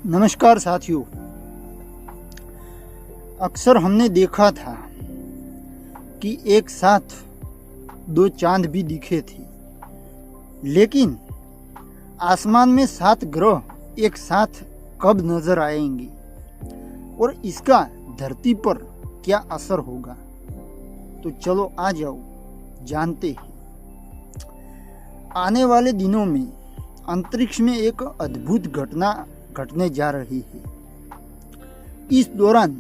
नमस्कार साथियों। अक्सर हमने देखा था कि एक साथ दो चांद भी दिखे थे, लेकिन आसमान में 7 ग्रह एक साथ कब नजर आएंगे और इसका धरती पर क्या असर होगा, तो चलो आ जाओ जानते हैं। आने वाले दिनों में अंतरिक्ष में एक अद्भुत घटना घटने जा रही है। इस दौरान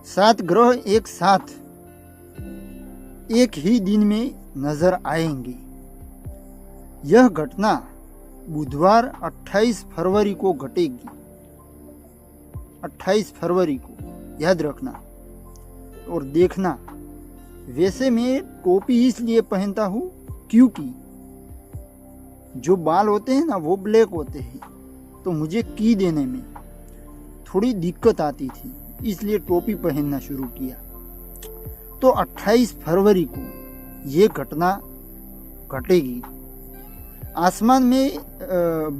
7 ग्रह एक साथ एक ही दिन में नजर आएंगे। यह घटना बुधवार 28 फरवरी को घटेगी। 28 फरवरी को याद रखना और देखना। वैसे मैं टोपी इसलिए पहनता हूँ क्योंकि जो बाल होते हैं ना वो ब्लैक होते हैं, तो मुझे की देने में थोड़ी दिक्कत आती थी, इसलिए टोपी पहनना शुरू किया। तो 28 फरवरी को ये घटना घटेगी। आसमान में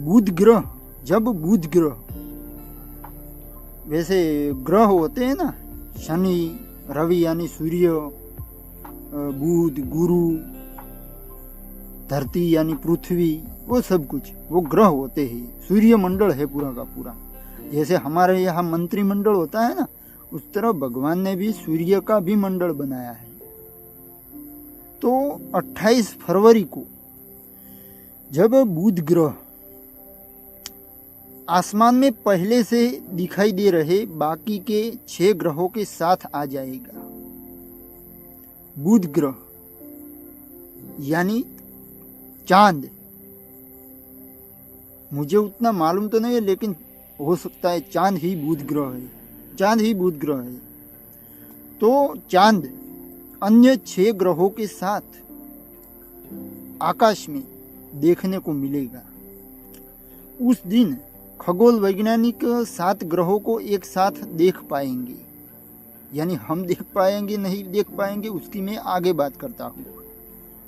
बुध ग्रह, जब बुध ग्रह, वैसे ग्रह होते हैं ना, शनि, रवि यानी सूर्य, बुध, गुरु, धरती यानी पृथ्वी, वो सब कुछ वो ग्रह होते हैं। सूर्य मंडल है पूरा का पूरा। जैसे हमारे यहाँ मंत्रिमंडल होता है ना, उस तरह भगवान ने भी सूर्य का भी मंडल बनाया है। तो 28 फरवरी को जब बुध ग्रह आसमान में पहले से दिखाई दे रहे बाकी के 6 ग्रहों के साथ आ जाएगा। बुध ग्रह यानी चांद, मुझे उतना मालूम तो नहीं है, लेकिन हो सकता है चांद ही बुध ग्रह है। चांद ही बुध ग्रह है। तो चांद अन्य 6 ग्रहों के साथ आकाश में देखने को मिलेगा। उस दिन खगोल वैज्ञानिक 7 ग्रहों को एक साथ देख पाएंगे। यानी हम देख पाएंगे नहीं देख पाएंगे उसकी मैं आगे बात करता हूँ,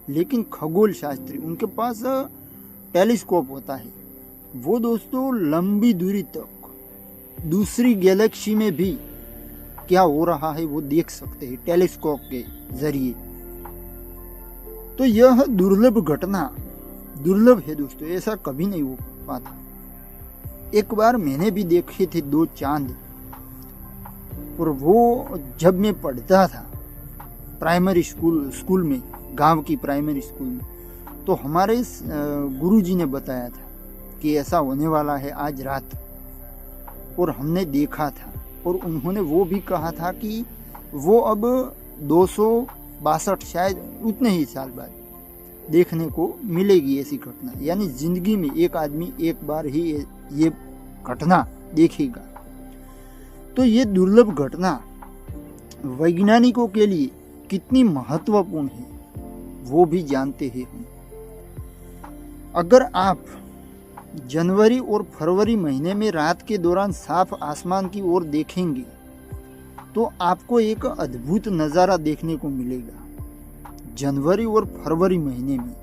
लेकिन खगोल शास्त्री उनके पास टेलीस्कोप होता है। वो दोस्तों लंबी दूरी तक दूसरी गैलेक्सी में भी क्या हो रहा है वो देख सकते हैं टेलीस्कोप के जरिए। तो यह दुर्लभ घटना, दुर्लभ है दोस्तों, ऐसा कभी नहीं हो पाता। एक बार मैंने भी देखे थे 2 चांद, और वो जब मैं पढ़ता था प्राइमरी स्कूल में, गांव की प्राइमरी स्कूल में, तो हमारे गुरुजी ने बताया था कि ऐसा होने वाला है आज रात, और हमने देखा था। और उन्होंने वो भी कहा था कि वो अब 262 शायद उतने ही साल बाद देखने को मिलेगी ऐसी घटना। यानी जिंदगी में एक आदमी एक बार ही ये घटना देखेगा। तो ये दुर्लभ घटना वैज्ञानिकों के लिए कितनी महत्वपूर्ण है वो भी जानते हैं हम। अगर आप जनवरी और फरवरी महीने में रात के दौरान साफ आसमान की ओर देखेंगे तो आपको एक अद्भुत नज़ारा देखने को मिलेगा। जनवरी और फरवरी महीने में,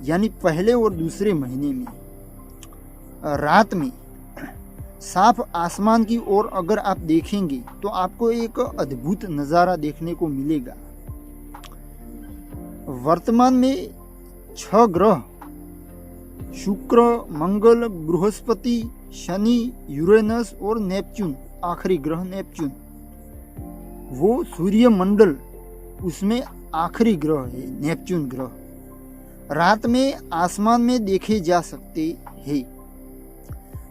यानी पहले और दूसरे महीने में रात में साफ आसमान की ओर अगर आप देखेंगे तो आपको एक अद्भुत नज़ारा देखने को मिलेगा। वर्तमान में 6 ग्रह शुक्र, मंगल, बृहस्पति, शनि, यूरेनस और नेपच्यून, आखिरी ग्रह नेपच्यून, वो सूर्य मंडल उसमें आखिरी ग्रह है नेपच्यून ग्रह। रात में आसमान में देखे जा सकते हैं।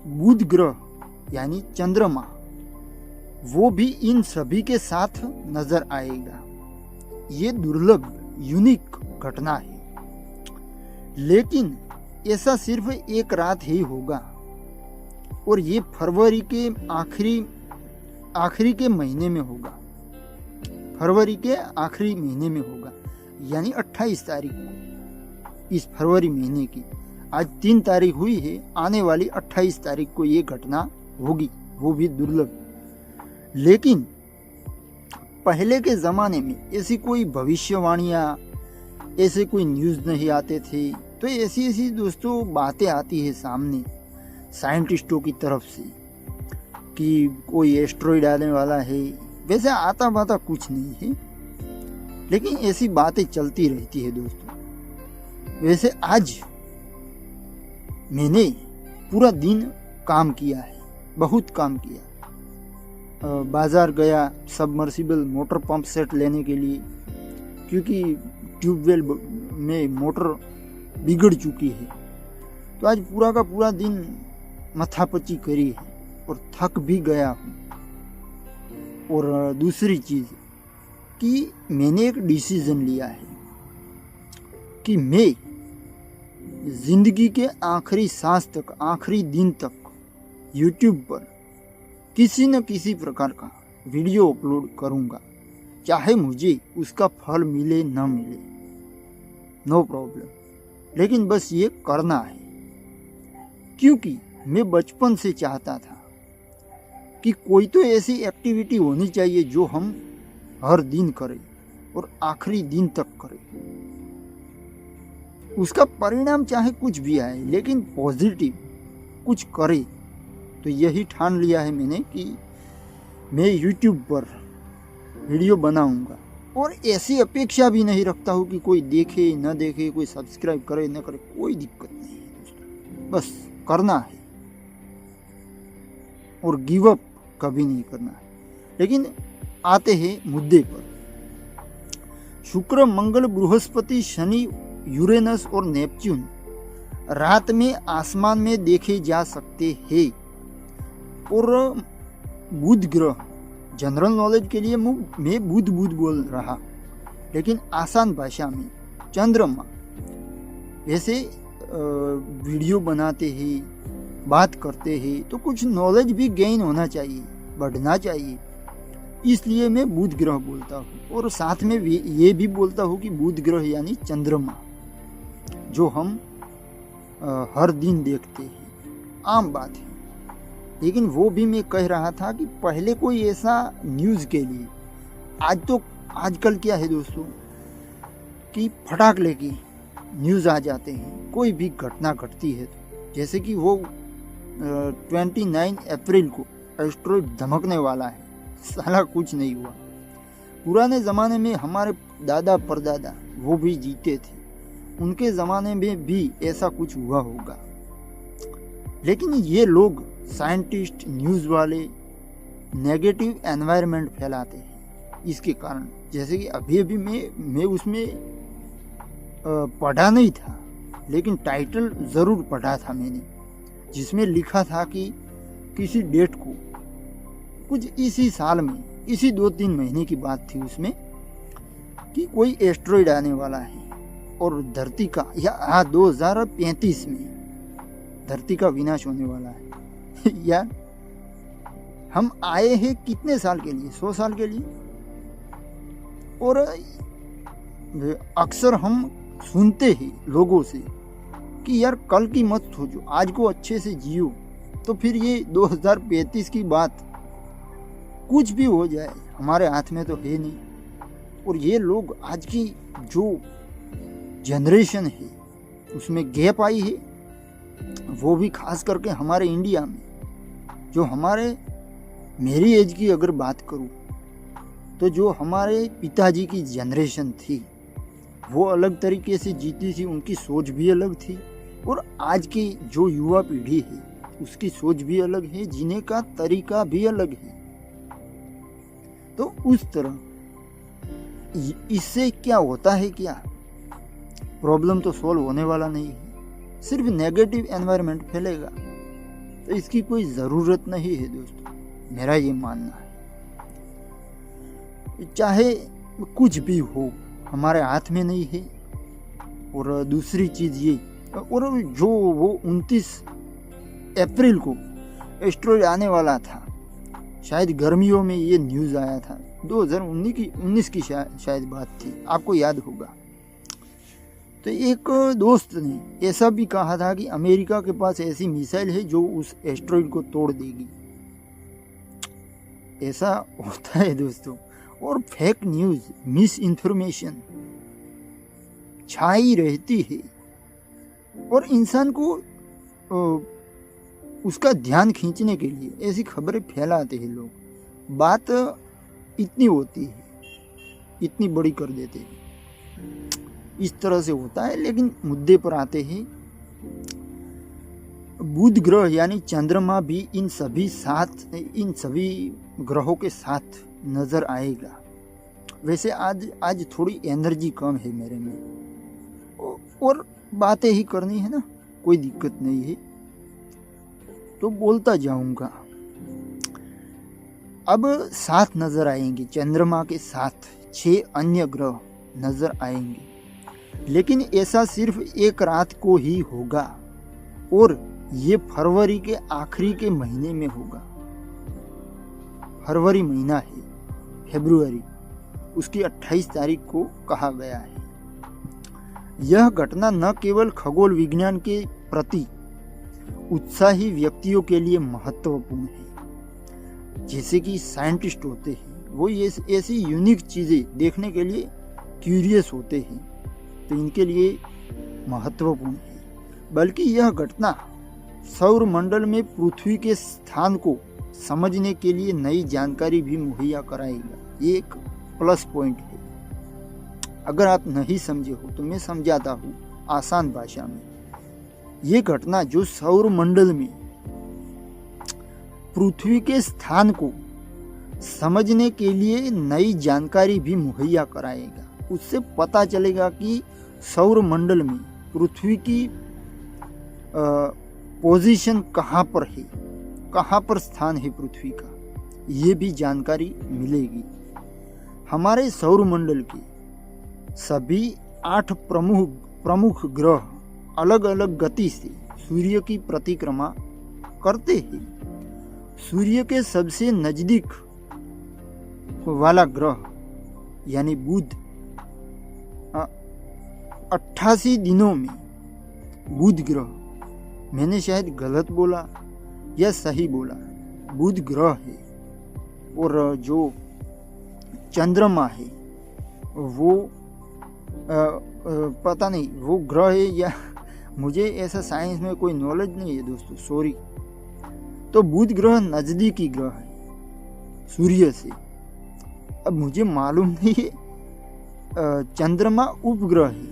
बुध ग्रह यानी चंद्रमा, वो भी इन सभी के साथ नजर आएगा। ये दुर्लभ यूनिक घटना है, लेकिन ऐसा सिर्फ एक रात ही होगा, और ये फरवरी के आखिरी के महीने में होगा। फरवरी के आखिरी महीने में होगा, यानी 28 तारीख को इस फरवरी महीने की। आज 3 तारीख हुई है, आने वाली 28 तारीख को ये घटना होगी, वो भी दुर्लभ। लेकिन पहले के ज़माने में ऐसी कोई भविष्यवाणियाँ, ऐसे कोई न्यूज़ नहीं आते थे, तो ऐसी ऐसी दोस्तों बातें आती है सामने। साइंटिस्टों की तरफ से कि कोई एस्ट्रॉइड आने वाला है। वैसे आता बाता कुछ नहीं है, लेकिन ऐसी बातें चलती रहती है दोस्तों। वैसे आज मैंने पूरा दिन काम किया है, बहुत काम किया। बाजार गया सबमर्सिबल मोटर पंप सेट लेने के लिए, क्योंकि ट्यूबवेल में मोटर बिगड़ चुकी है। तो आज पूरा का पूरा दिन मथापच्ची करी है और थक भी गया हूँ। और दूसरी चीज़ कि मैंने एक डिसीजन लिया है कि मैं जिंदगी के आखिरी सांस तक, आखिरी दिन तक यूट्यूब पर किसी न किसी प्रकार का वीडियो अपलोड करूँगा, चाहे मुझे उसका फल मिले न मिले, नो प्रॉब्लम, लेकिन बस ये करना है। क्योंकि मैं बचपन से चाहता था कि कोई तो ऐसी एक्टिविटी होनी चाहिए जो हम हर दिन करें और आखिरी दिन तक करें। उसका परिणाम चाहे कुछ भी आए, लेकिन पॉजिटिव कुछ करे। तो यही ठान लिया है मैंने कि मैं यूट्यूब पर वीडियो बनाऊंगा, और ऐसी अपेक्षा भी नहीं रखता हूँ कि कोई देखे न देखे, कोई सब्सक्राइब करे न करे, कोई दिक्कत नहीं है दोस्तों, बस करना है और गिव अप कभी नहीं करना है। लेकिन आते हैं मुद्दे पर। शुक्र, मंगल, बृहस्पति, शनि, यूरेनस और नेपच्यून रात में आसमान में देखे जा सकते हैं। और बुध ग्रह, जनरल नॉलेज के लिए मैं बुध बोल रहा, लेकिन आसान भाषा में चंद्रमा। वैसे वीडियो बनाते हैं, बात करते हैं, तो कुछ नॉलेज भी गेन होना चाहिए, बढ़ना चाहिए, इसलिए मैं बुध ग्रह बोलता हूँ। और साथ में ये भी बोलता हूँ कि बुध ग्रह यानी चंद्रमा, जो हम हर दिन देखते हैं, आम बात है। लेकिन वो भी मैं कह रहा था कि पहले कोई ऐसा न्यूज़ के लिए, आजकल क्या है दोस्तों कि फटाक लेके न्यूज़ आ जाते हैं, कोई भी घटना घटती है तो। जैसे कि वो 29 अप्रैल को एस्ट्रॉइड धमकने वाला है, साला कुछ नहीं हुआ। पुराने ज़माने में हमारे दादा परदादा वो भी जीते थे, उनके ज़माने में भी ऐसा कुछ हुआ होगा। लेकिन ये लोग साइंटिस्ट, न्यूज़ वाले नेगेटिव एनवायरनमेंट फैलाते हैं इसके कारण। जैसे कि अभी मैं उसमें पढ़ा नहीं था, लेकिन टाइटल ज़रूर पढ़ा था मैंने, जिसमें लिखा था कि किसी डेट को, कुछ इसी साल में, इसी 2-3 महीने की बात थी उसमें, कि कोई एस्ट्रॉइड आने वाला है और धरती का, या 2035 में धरती का विनाश होने वाला है। यार, हम आए हैं कितने साल के लिए? 100 साल के लिए। और अक्सर हम सुनते हैं लोगों से कि यार कल की मत सोचो, आज को अच्छे से जियो। तो फिर ये 2035 की बात, कुछ भी हो जाए हमारे हाथ में तो है नहीं। और ये लोग, आज की जो जनरेशन है उसमें गैप आई है, वो भी खास करके हमारे इंडिया में। जो मेरी एज की अगर बात करूं, तो जो हमारे पिताजी की जनरेशन थी वो अलग तरीके से जीती थी, उनकी सोच भी अलग थी। और आज की जो युवा पीढ़ी है उसकी सोच भी अलग है, जीने का तरीका भी अलग है। तो उस तरह इससे क्या होता है, क्या प्रॉब्लम तो सॉल्व होने वाला नहीं है, सिर्फ नेगेटिव एनवायरनमेंट फैलेगा। तो इसकी कोई ज़रूरत नहीं है दोस्तों, मेरा ये मानना है। चाहे कुछ भी हो, हमारे हाथ में नहीं है। और दूसरी चीज़ ये, और जो वो 29 अप्रैल को एस्ट्रॉइड आने वाला था, शायद गर्मियों में ये न्यूज़ आया था, 2019 की शायद बात थी, आपको याद होगा। तो एक दोस्त ने ऐसा भी कहा था कि अमेरिका के पास ऐसी मिसाइल है जो उस एस्ट्रॉइड को तोड़ देगी। ऐसा होता है दोस्तों। और फेक न्यूज़, मिस इन्फॉर्मेशन छाई रहती है और इंसान को उसका ध्यान खींचने के लिए ऐसी खबरें फैलाते हैं लोग। बात इतनी होती है, इतनी बड़ी कर देते हैं, इस तरह से होता है। लेकिन मुद्दे पर आते हैं, बुध ग्रह यानी चंद्रमा भी इन सभी ग्रहों के साथ नजर आएगा। वैसे आज थोड़ी एनर्जी कम है मेरे में, और बातें ही करनी है ना, कोई दिक्कत नहीं है, तो बोलता जाऊंगा। अब साथ नजर आएंगे, चंद्रमा के साथ 6 अन्य ग्रह नजर आएंगे, लेकिन ऐसा सिर्फ एक रात को ही होगा, और ये फरवरी के आखिरी के महीने में होगा। फरवरी महीना है, फरवरी, उसकी 28 तारीख को कहा गया है। यह घटना न केवल खगोल विज्ञान के प्रति उत्साही व्यक्तियों के लिए महत्वपूर्ण है, जैसे कि साइंटिस्ट होते हैं, वो ऐसी यूनिक चीजें देखने के लिए क्यूरियस होते हैं, तो इनके लिए महत्वपूर्ण है, बल्कि यह घटना सौर मंडल में पृथ्वी के स्थान को समझने के लिए नई जानकारी भी मुहैया कराएगा। ये एक प्लस पॉइंट है। अगर आप नहीं समझे हो तो मैं समझाता हूँ आसान भाषा में। ये घटना जो सौर मंडल में पृथ्वी के स्थान को समझने के लिए नई जानकारी भी मुहैया कराएगा। उससे पता चलेगा कि सौर मंडल में पृथ्वी की पोजीशन कहाँ पर है, कहाँ पर स्थान है पृथ्वी का, ये भी जानकारी मिलेगी। हमारे सौर मंडल के सभी 8 प्रमुख ग्रह अलग अलग गति से सूर्य की परिक्रमा करते हैं। सूर्य के सबसे नजदीक वाला ग्रह यानी बुध 88 दिनों में, बुध ग्रह, मैंने शायद गलत बोला या सही बोला, बुध ग्रह है, और जो चंद्रमा है वो पता नहीं वो ग्रह है या, मुझे ऐसा साइंस में कोई नॉलेज नहीं है दोस्तों, सॉरी। तो बुध ग्रह नजदीकी ग्रह है सूर्य से। अब मुझे मालूम नहीं है, चंद्रमा उपग्रह है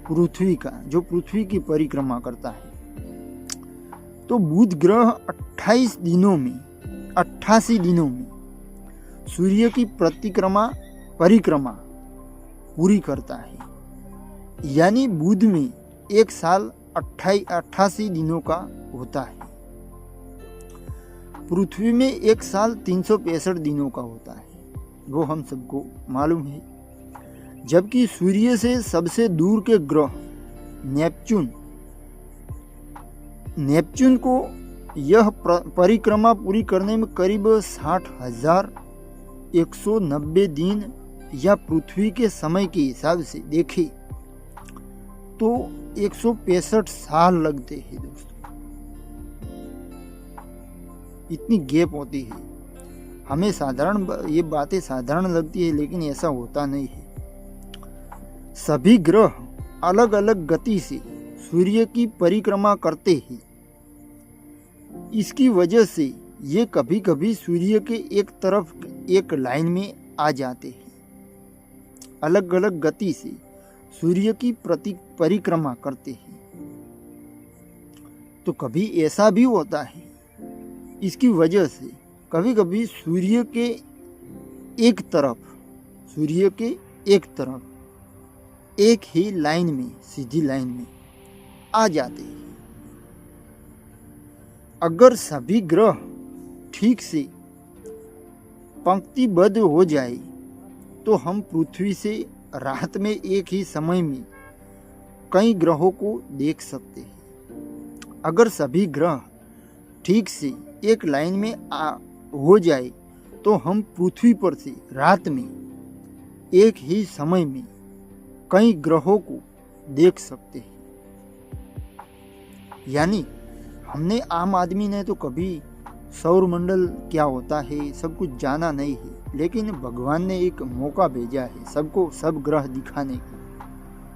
पृथ्वी का, जो पृथ्वी की परिक्रमा करता है। तो बुध ग्रह 88 दिनों में सूर्य की परिक्रमा पूरी करता है। यानी बुध में एक साल 88 दिनों का होता है। पृथ्वी में एक साल 365 दिनों का होता है, वो हम सबको मालूम है। जबकि सूर्य से सबसे दूर के ग्रह नेपच्यून को यह परिक्रमा पूरी करने में करीब 60,190 दिन, या पृथ्वी के समय के हिसाब से देखें तो 165 साल लगते हैं दोस्तों। इतनी गैप होती है। हमें ये बातें साधारण लगती है, लेकिन ऐसा होता नहीं है। सभी ग्रह अलग अलग गति से सूर्य की परिक्रमा करते हैं। इसकी वजह से ये कभी कभी सूर्य के एक तरफ एक लाइन में आ जाते हैं। अलग अलग गति से सूर्य की परिक्रमा करते हैं। तो कभी ऐसा भी होता है, इसकी वजह से कभी कभी सूर्य के एक तरफ एक ही लाइन में, सीधी लाइन में आ जाते हैं। अगर सभी ग्रह ठीक से पंक्तिबद्ध हो जाए तो हम पृथ्वी से रात में एक ही समय में कई ग्रहों को देख सकते हैं। अगर सभी ग्रह ठीक से एक लाइन में हो जाए तो हम पृथ्वी पर से रात में एक ही समय में कई ग्रहों को देख सकते हैं। यानी हमने, आम आदमी ने तो कभी सौर मंडल क्या होता है सब कुछ जाना नहीं है, लेकिन भगवान ने एक मौका भेजा है सबको सब ग्रह दिखाने का।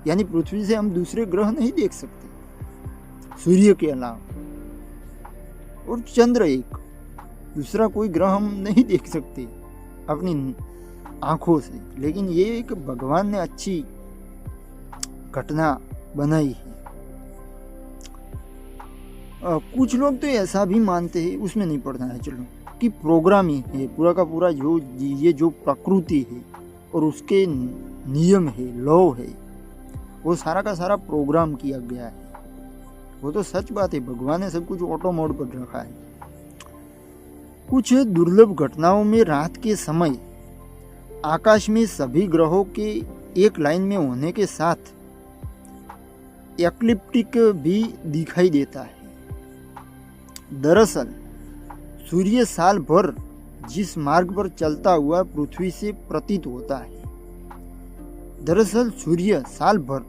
यानी पृथ्वी से हम दूसरे ग्रह नहीं देख सकते सूर्य के अलावा। और चंद्र एक, दूसरा कोई ग्रह हम नहीं देख सकते अपनी आंखों से, लेकिन ये एक भगवान ने अच्छी घटना बनाई है। कुछ लोग तो ऐसा भी मानते हैं, उसमें नहीं पड़ना है चलो, कि प्रोग्राम ही है पूरा का पूरा, जो प्रकृति है और उसके नियम है, लॉ है, वो सारा का सारा प्रोग्राम किया गया है। वो तो सच बात है, भगवान ने सब कुछ ऑटो मोड पर रखा है। कुछ दुर्लभ घटनाओं में रात के समय आकाश में सभी ग्रहों के एक लाइन में होने के साथ एक्लिप्टिक भी दिखाई देता है। दरअसल सूर्य साल भर जिस मार्ग पर चलता हुआ पृथ्वी से प्रतीत होता है, दरअसल सूर्य साल भर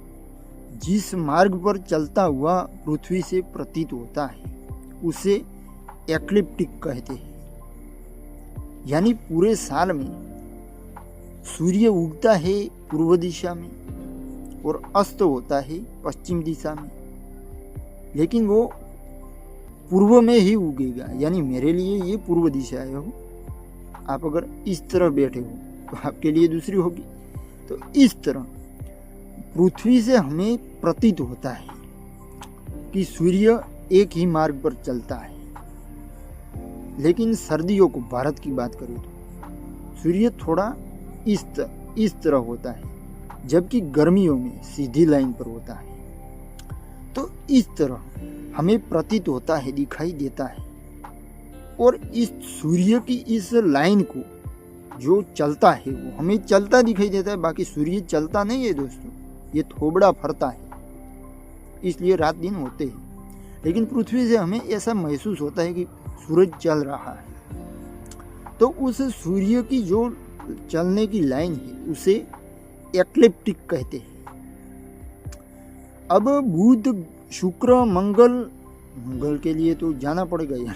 जिस मार्ग पर चलता हुआ पृथ्वी से प्रतीत होता है उसे एक्लिप्टिक कहते हैं। यानी पूरे साल में सूर्य उगता है पूर्व दिशा में और अस्त होता है पश्चिम दिशा में, लेकिन वो पूर्व में ही उगेगा। यानी मेरे लिए ये पूर्व दिशा है हो, आप अगर इस तरह बैठे हो तो आपके लिए दूसरी होगी। तो इस तरह पृथ्वी से हमें प्रतीत होता है कि सूर्य एक ही मार्ग पर चलता है। लेकिन सर्दियों को भारत की बात करें तो सूर्य थोड़ा इस तरह होता है, जबकि गर्मियों में सीधी लाइन पर होता है। तो इस तरह हमें प्रतीत होता है, दिखाई देता है। और इस सूर्य की इस लाइन को जो चलता है वो हमें चलता दिखाई देता है, बाकी सूर्य चलता नहीं है दोस्तों, ये थोबड़ा फरता है, इसलिए रात दिन होते हैं। लेकिन पृथ्वी से हमें ऐसा महसूस होता है कि सूरज चल रहा है। तो उस सूर्य की जो चलने की लाइन है उसे एक्लिप्टिक कहते हैं। अब बुध, शुक्र, मंगल के लिए तो जाना पड़ेगा यार,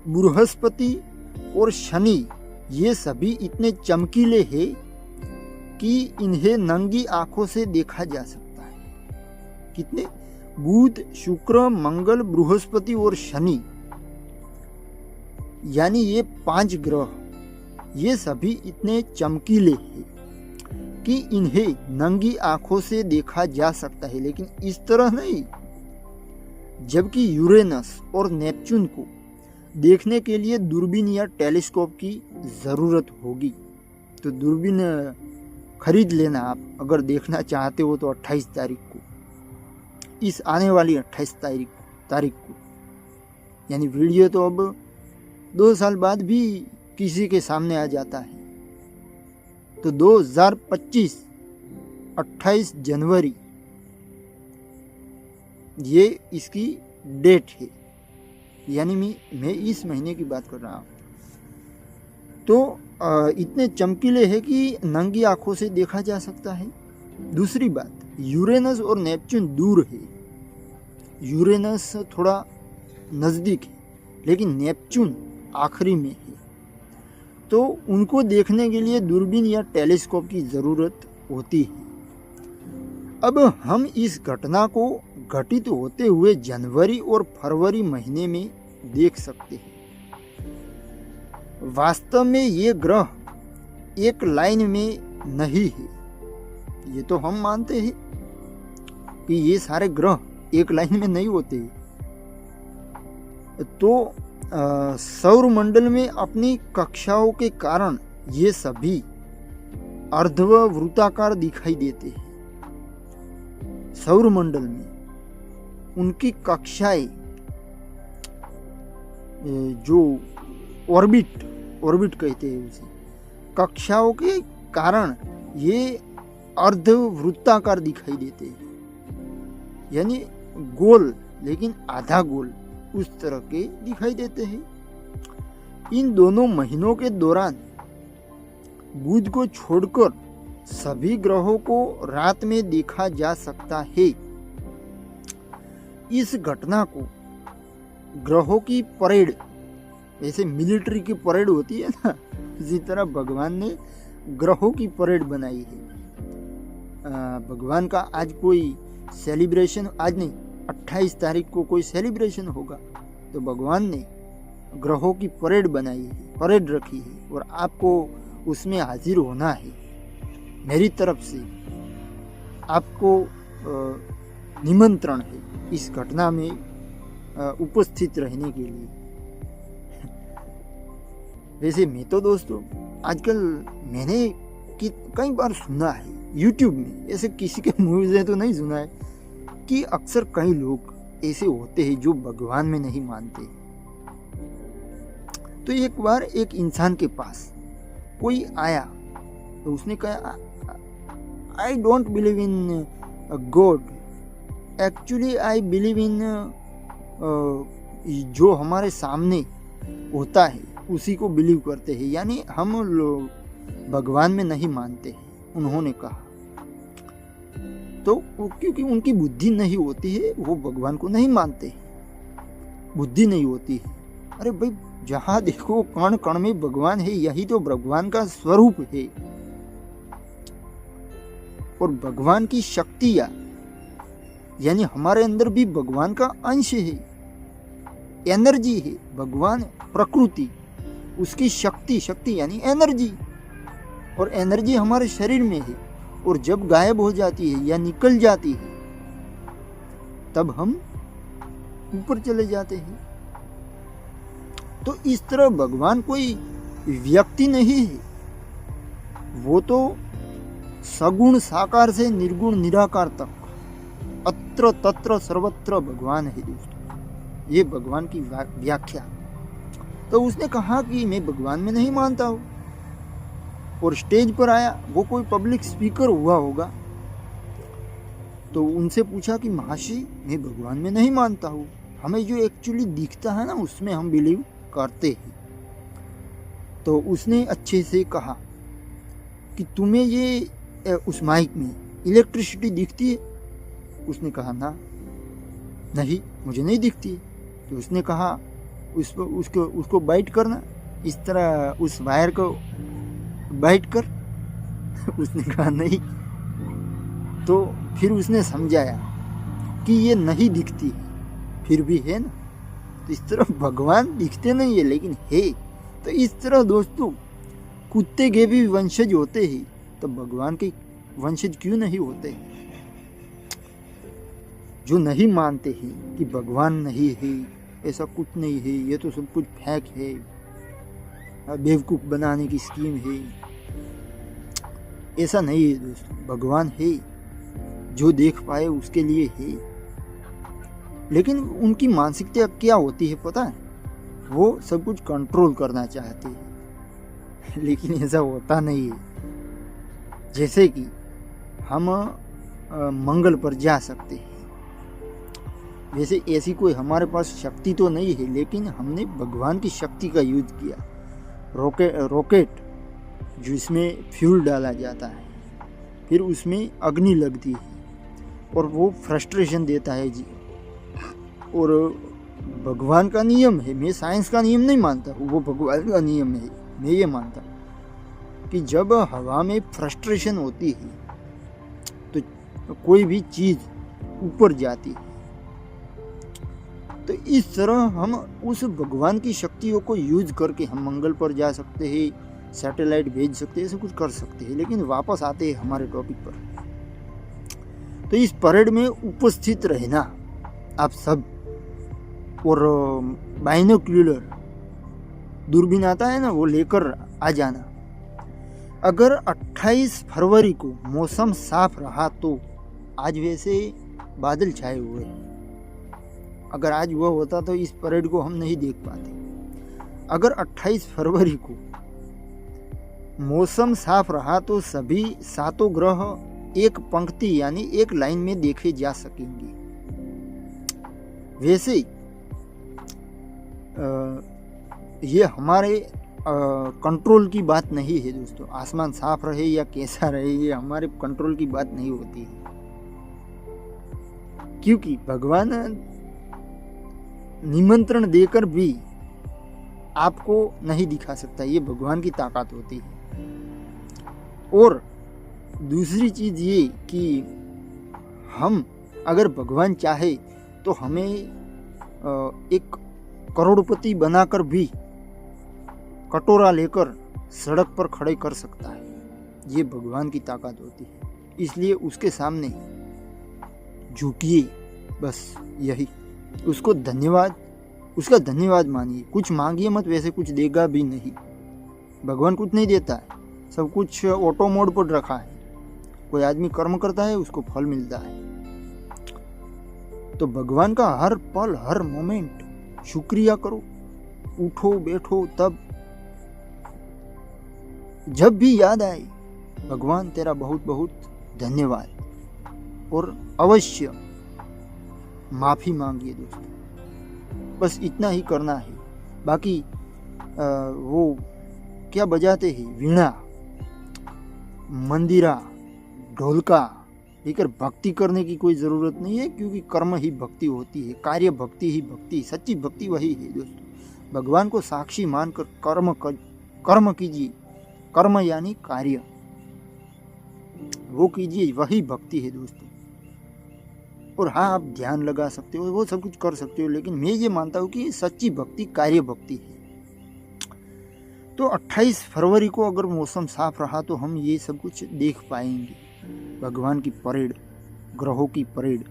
बृहस्पति और शनि, ये सभी इतने चमकीले हैं कि इन्हें नंगी आंखों से देखा जा सकता है। कितने? बुध, शुक्र, मंगल, बृहस्पति और शनि, यानी ये 5 ग्रह, ये सभी इतने चमकीले हैं कि इन्हें नंगी आंखों से देखा जा सकता है, लेकिन इस तरह नहीं। जबकि यूरेनस और नेपच्यून को देखने के लिए दूरबीन या टेलीस्कोप की जरूरत होगी। तो दूरबीन खरीद लेना आप अगर देखना चाहते हो तो 28 तारीख को, इस आने वाली 28 तारीख को। यानी वीडियो तो अब 2 साल बाद भी किसी के सामने आ जाता है। तो 2025 28 जनवरी ये इसकी डेट है, यानी मैं इस महीने की बात कर रहा हूँ। तो इतने चमकीले हैं कि नंगी आंखों से देखा जा सकता है। दूसरी बात, यूरेनस और नेपच्यून दूर है। यूरेनस थोड़ा नज़दीक है, लेकिन नेपच्यून आखिरी में है। तो उनको देखने के लिए दूरबीन या टेलीस्कोप की ज़रूरत होती है। अब हम इस घटना को घटित होते हुए जनवरी और फरवरी महीने में देख सकते हैं। वास्तव में ये ग्रह एक लाइन में नहीं है, ये तो हम मानते हैं कि ये सारे ग्रह एक लाइन में नहीं होते। तो सौरमंडल में अपनी कक्षाओं के कारण ये सभी अर्धवृत्ताकार दिखाई देते हैं। सौरमंडल में उनकी कक्षाएं, जो ऑर्बिट कहते हैं उसे, कक्षाओं के कारण ये अर्धवृत्ताकार दिखाई देते हैं। यानी गोल लेकिन आधा गोल, उस तरह के दिखाई देते हैं। इन दोनों महीनों के दौरान बुध को छोड़कर सभी ग्रहों को रात में देखा जा सकता है। इस घटना को ग्रहों की परेड, जैसे मिलिट्री की परेड होती है ना, इसी तरह भगवान ने ग्रहों की परेड बनाई है। भगवान का आज कोई सेलिब्रेशन, आज नहीं 28 तारीख को कोई सेलिब्रेशन होगा, तो भगवान ने ग्रहों की परेड बनाई है, परेड रखी है और आपको उसमें हाजिर होना है। मेरी तरफ से आपको निमंत्रण है इस घटना में उपस्थित रहने के लिए। वैसे मैं तो दोस्तों आजकल मैंने कई बार सुना है YouTube में, ऐसे किसी के मुंह से तो नहीं सुना है, कि अक्सर कई लोग ऐसे होते हैं जो भगवान में नहीं मानते। तो एक बार एक इंसान के पास कोई आया तो उसने कहा, I don't believe in God, actually I believe in जो हमारे सामने होता है उसी को बिलीव करते हैं, यानी हम लोग भगवान में नहीं मानते हैं। उन्होंने कहा तो क्योंकि उनकी बुद्धि नहीं होती है, वो भगवान को नहीं मानते, बुद्धि नहीं होती है। अरे भाई, जहां देखो कण कण में भगवान है, यही तो भगवान का स्वरूप है। और भगवान की शक्तियां, यानी हमारे अंदर भी भगवान का अंश है, एनर्जी है। भगवान प्रकृति, उसकी शक्ति यानी एनर्जी, और एनर्जी हमारे शरीर में है। और जब गायब हो जाती है या निकल जाती है तब हम ऊपर चले जाते हैं। तो इस तरह भगवान कोई व्यक्ति नहीं है, वो तो सगुण साकार से निर्गुण निराकार तक अत्र तत्र सर्वत्र भगवान है दोस्तों। ये भगवान की व्याख्या। तो उसने कहा कि मैं भगवान में नहीं मानता हूं, और स्टेज पर आया, वो कोई पब्लिक स्पीकर हुआ होगा, तो उनसे पूछा कि महर्षि मैं भगवान में नहीं मानता हूँ, हमें जो एक्चुअली दिखता है ना उसमें हम बिलीव करते हैं। तो उसने अच्छे से कहा कि तुम्हें ये उस माइक में इलेक्ट्रिसिटी दिखती है? उसने कहा ना, नहीं मुझे नहीं दिखती। तो उसने कहा उसको बाइट करना, इस तरह उस वायर को बाइट कर। उसने कहा नहीं। तो फिर उसने समझाया कि ये नहीं दिखती, फिर भी है ना। तो इस तरह भगवान दिखते नहीं है लेकिन है। तो इस तरह दोस्तों कुत्ते के भी वंशज होते हैं, तो भगवान के वंशज क्यों नहीं होते? जो नहीं मानते हैं कि भगवान नहीं है, ऐसा कुछ नहीं है, ये तो सब कुछ फेक है, बेवकूफ बनाने की स्कीम है, ऐसा नहीं है दोस्तों। भगवान है, जो देख पाए उसके लिए है। लेकिन उनकी मानसिकता क्या होती है पता है? वो सब कुछ कंट्रोल करना चाहते हैं, लेकिन ऐसा होता नहीं है। जैसे कि हम मंगल पर जा सकते हैं, वैसे ऐसी कोई हमारे पास शक्ति तो नहीं है, लेकिन हमने भगवान की शक्ति का यूज किया। रॉकेट जिसमें फ्यूल डाला जाता है, फिर उसमें अग्नि लगती है और वो फ्रस्ट्रेशन देता है जी। और भगवान का नियम है, मैं साइंस का नियम नहीं मानता, वो भगवान का नियम है। मैं ये मानता कि जब हवा में फ्रस्ट्रेशन होती है तो कोई भी चीज़ ऊपर जाती है। तो इस तरह हम उस भगवान की शक्तियों को यूज करके हम मंगल पर जा सकते हैं, सैटेलाइट भेज सकते हैं, ऐसा कुछ कर सकते हैं। लेकिन वापस आते हैं हमारे टॉपिक पर। तो इस परेड में उपस्थित रहना आप सब, और बाइनोक्यूलर दूरबीन आता है ना, वो लेकर आ जाना। अगर 28 फरवरी को मौसम साफ रहा तो, आज वैसे बादल छाए हुए हैं, अगर आज हुआ होता तो इस परेड को हम नहीं देख पाते। अगर 28 फरवरी को मौसम साफ रहा तो सभी 7 ग्रह एक पंक्ति यानी एक लाइन में देखे जा सकेंगे। वैसे ये हमारे कंट्रोल की बात नहीं है दोस्तों। आसमान साफ रहे या कैसा रहे, ये हमारे कंट्रोल की बात नहीं होती है, क्योंकि भगवान निमंत्रण देकर भी आपको नहीं दिखा सकता। ये भगवान की ताकत होती है। और दूसरी चीज ये कि हम अगर भगवान चाहे तो हमें एक करोड़पति बनाकर भी कटोरा लेकर सड़क पर खड़े कर सकता है। ये भगवान की ताकत होती है, इसलिए उसके सामने झुकिए, बस यही। उसका धन्यवाद मानिए, कुछ मांगिए मत, वैसे कुछ देगा भी नहीं। भगवान कुछ नहीं देता है, सब कुछ ऑटो मोड पर रखा है। कोई आदमी कर्म करता है, उसको फल मिलता है। तो भगवान का हर पल, हर मोमेंट शुक्रिया करो। उठो बैठो, तब जब भी याद आए, भगवान तेरा बहुत बहुत धन्यवाद, और अवश्य माफी मांगिए दोस्तों। बस इतना ही करना है। बाकी वो क्या बजाते हैं, वीणा, मंदिरा, ढोलका लेकर भक्ति करने की कोई ज़रूरत नहीं है, क्योंकि कर्म ही भक्ति होती है, कार्य भक्ति ही भक्ति, सच्ची भक्ति वही है दोस्तों। भगवान को साक्षी मानकर कर्म कीजिए। कर्म यानी कार्य, वो कीजिए, वही भक्ति है दोस्तों। और हाँ, आप ध्यान लगा सकते हो, वो सब कुछ कर सकते हो, लेकिन मैं ये मानता हूँ कि सच्ची भक्ति कार्य भक्ति है। तो 28 फरवरी को अगर मौसम साफ रहा तो हम ये सब कुछ देख पाएंगे। भगवान की परेड, ग्रहों की परेड।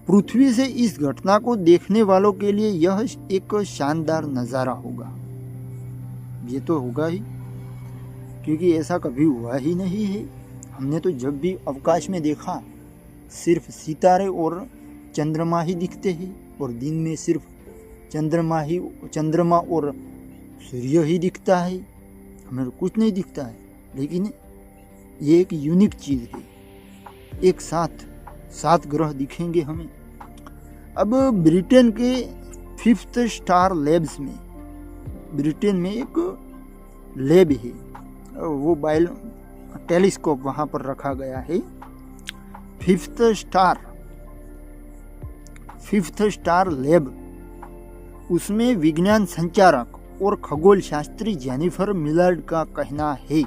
पृथ्वी से इस घटना को देखने वालों के लिए यह एक शानदार नज़ारा होगा। ये तो होगा ही, क्योंकि ऐसा कभी हुआ ही नहीं है। हमने तो जब भी अवकाश में देखा, सिर्फ सितारे और चंद्रमा ही दिखते हैं, और दिन में सिर्फ चंद्रमा और सूर्य ही दिखता है, हमें कुछ नहीं दिखता है। लेकिन ये एक यूनिक चीज़ है, एक साथ 7 ग्रह दिखेंगे हमें। अब ब्रिटेन के 5th स्टार लैब्स में, ब्रिटेन में एक लैब है, वो बाइल टेलीस्कोप वहाँ पर रखा गया है। 5th स्टार लैब, उसमें विज्ञान संचारक और खगोल शास्त्री जेनिफर मिलार्ड का कहना है,